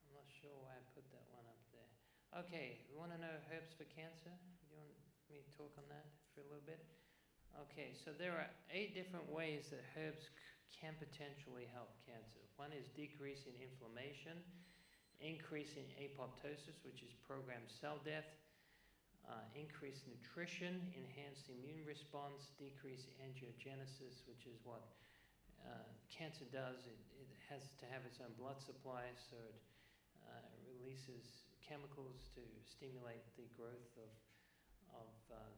I'm not sure why I put that one up there. Okay, we want to know herbs for cancer? You want me to talk on that for a little bit? Okay, so there are 8 different ways that herbs can potentially help cancer. One is decreasing inflammation, increasing apoptosis, which is programmed cell death, increase nutrition, enhance the immune response, decrease angiogenesis, which is what cancer does. It has to have its own blood supply, so it releases chemicals to stimulate the growth of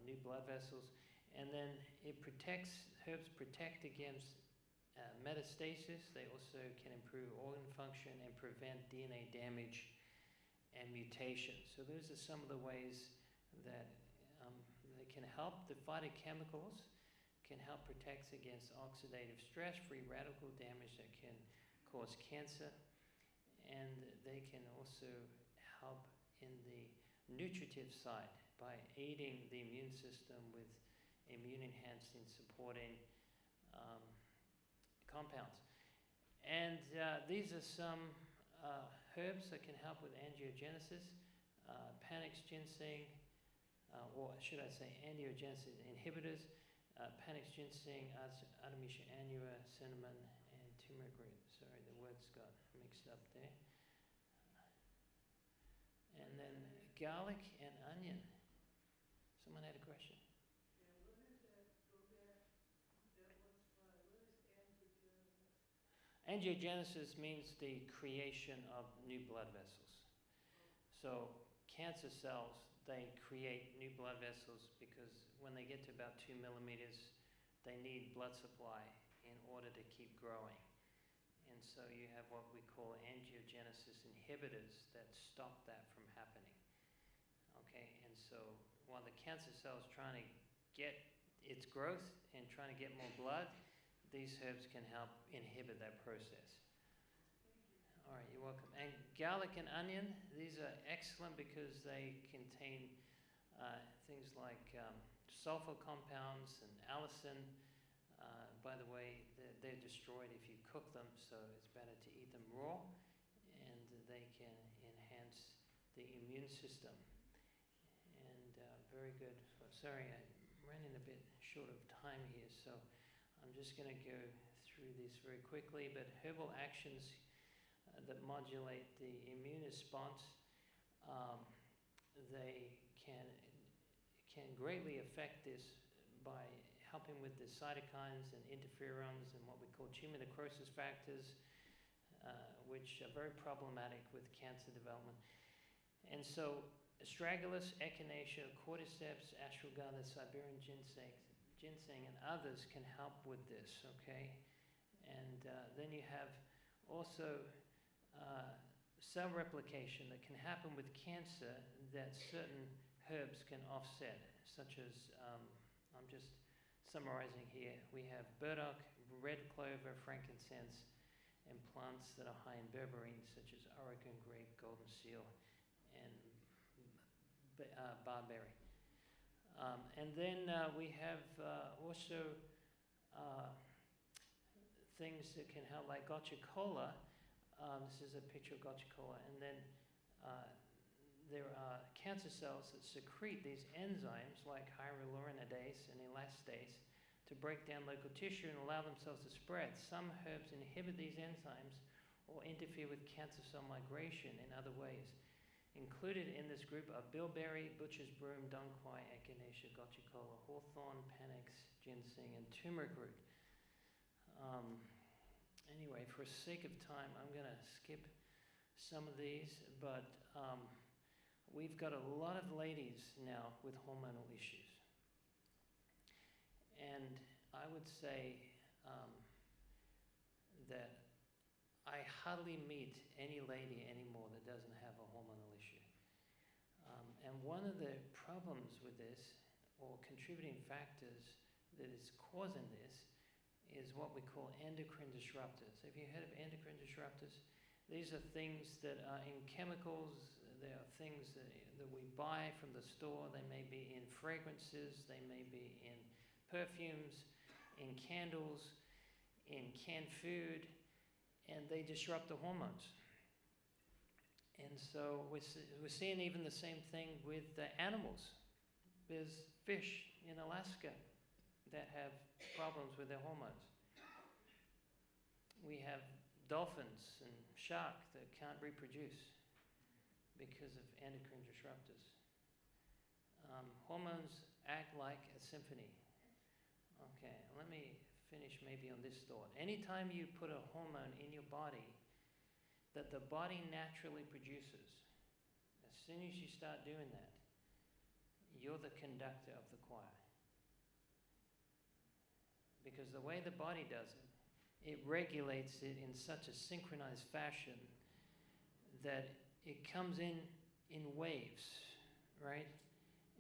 new blood vessels. And then herbs protect against metastasis. They also can improve organ function and prevent DNA damage and mutation. So those are some of the ways that they can help. The phytochemicals can help protect against oxidative stress, free radical damage that can cause cancer. And they can also help in the nutritive side by aiding the immune system with immune-enhancing, supporting compounds. And these are some herbs that can help with angiogenesis, panax ginseng, or should I say angiogenesis inhibitors, panax ginseng, artemisia annua, cinnamon, and turmeric root. Sorry, the words got mixed up there. And then garlic and onion. Someone had a question. Yeah, what is that, go back, that one slide, what is angiogenesis? Angiogenesis means the creation of new blood vessels. So cancer cells, they create new blood vessels because when they get to about 2 millimeters, they need blood supply in order to keep growing. And so you have what we call angiogenesis inhibitors that stop that from happening. Okay, and so while the cancer cell is trying to get its growth and trying to get more blood, these herbs can help inhibit that process. All right, you're welcome. And garlic and onion, these are excellent because they contain things like sulfur compounds and allicin. By the way, they're destroyed if you cook them, so it's better to eat them raw, and they can enhance the immune system. And very good. Sorry, I'm running a bit short of time here, so I'm just going to go through this very quickly. But herbal actions that modulate the immune response, they can greatly affect this by helping with the cytokines and interferons and what we call tumor necrosis factors, which are very problematic with cancer development. And so astragalus, echinacea, cordyceps, ashwagandha, Siberian ginseng, and others can help with this, okay? And then you have also cell replication that can happen with cancer that certain herbs can offset, such as, I'm just summarizing here, we have burdock, red clover, frankincense, and plants that are high in berberine, such as Oregon grape, golden seal, and barberry. And then we have also things that can help, like gotcha cola. This is a picture of gotcha cola. And then there are cancer cells that secrete these enzymes like hyaluronidase and elastase to break down local tissue and allow themselves to spread. Some herbs inhibit these enzymes or interfere with cancer cell migration in other ways. Included in this group are bilberry, butcher's broom, dongquai, echinacea, gotcha cola, hawthorn, panax, ginseng, and turmeric root. Anyway, for sake of time, I'm going to skip some of these, but we've got a lot of ladies now with hormonal issues. And I would say that I hardly meet any lady anymore that doesn't have a hormonal issue. And one of the problems with this, or contributing factors that is causing this, is what we call endocrine disruptors. Have you heard of endocrine disruptors? These are things that are in chemicals. They are things that we buy from the store. They may be in fragrances. They may be in perfumes, in candles, in canned food, and they disrupt the hormones. And so we're seeing even the same thing with the animals. There's fish in Alaska that have problems with their hormones. We have dolphins and shark that can't reproduce because of endocrine disruptors. Hormones act like a symphony. Okay, let me finish maybe on this thought. Anytime you put a hormone in your body that the body naturally produces, as soon as you start doing that, you're the conductor of the choir. Because the way the body does it, it regulates it in such a synchronized fashion that it comes in waves, right?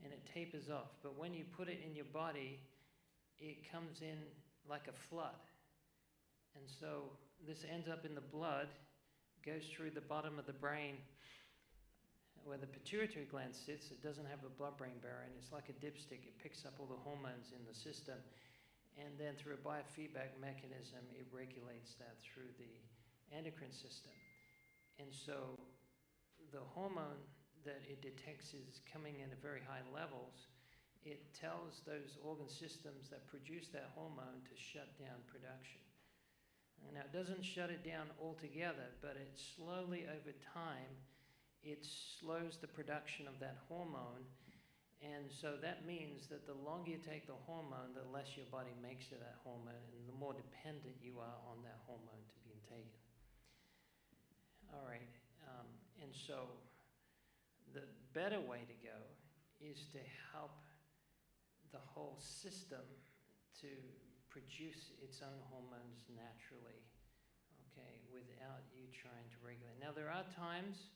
And it tapers off. But when you put it in your body, it comes in like a flood. And so this ends up in the blood, goes through the bottom of the brain where the pituitary gland sits. It doesn't have a blood-brain barrier, and it's like a dipstick. It picks up all the hormones in the system. And then through a biofeedback mechanism, it regulates that through the endocrine system. And so the hormone that it detects is coming in at very high levels it tells those organ systems that produce that hormone to shut down production. And now, it doesn't shut it down altogether, but it slowly, over time, it slows the production of that hormone. And so that means that the longer you take the hormone, the less your body makes of that hormone, and the more dependent you are on that hormone to being taken. All right, and so the better way to go is to help the whole system to produce its own hormones naturally, okay, without you trying to regulate. Now, there are times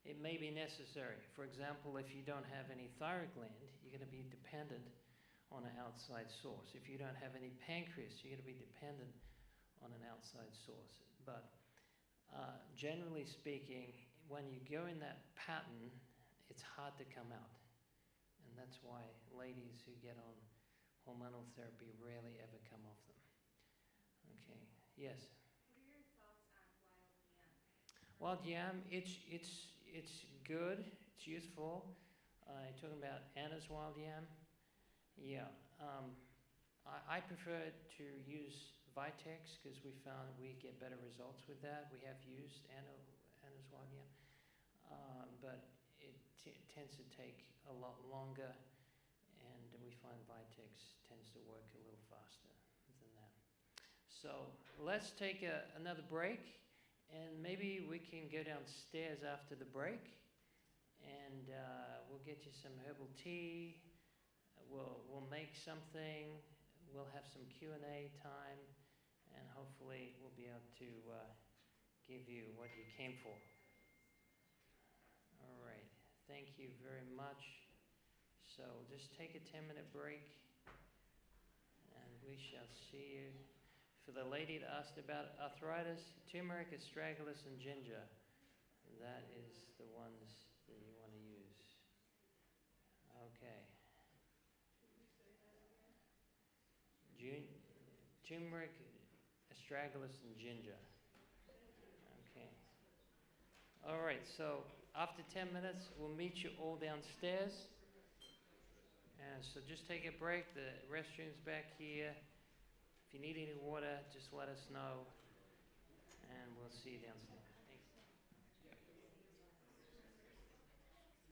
it may be necessary. For example, if you don't have any thyroid gland, you're going to be dependent on an outside source. If you don't have any pancreas, you're going to be dependent on an outside source. But generally speaking, when you go in that pattern, it's hard to come out. And that's why ladies who get on hormonal therapy rarely ever come off them. Okay, yes? What are your thoughts on wild yam? Wild yam, it's good, it's useful. Talking about Anna's wild yam? Yeah. I prefer to use Vitex because we found we get better results with that. We have used Anna's wild yam, but it tends to take a lot longer, and we find Vitex tends to work a little faster than that. So let's take another break, and maybe we can go downstairs after the break, and we'll get you some herbal tea. We'll make something. We'll have some Q&A time, and hopefully we'll be able to give you what you came for. All right. Thank you very much. So just take a 10-minute break, and we shall see you. For the lady that asked about arthritis, turmeric, astragalus, and ginger. That is the ones that you want to use. Okay. Turmeric, astragalus, and ginger. Okay. All right, so after 10 minutes, we'll meet you all downstairs. And so just take a break. The restroom's back here. If you need any water, just let us know, and we'll see you downstairs.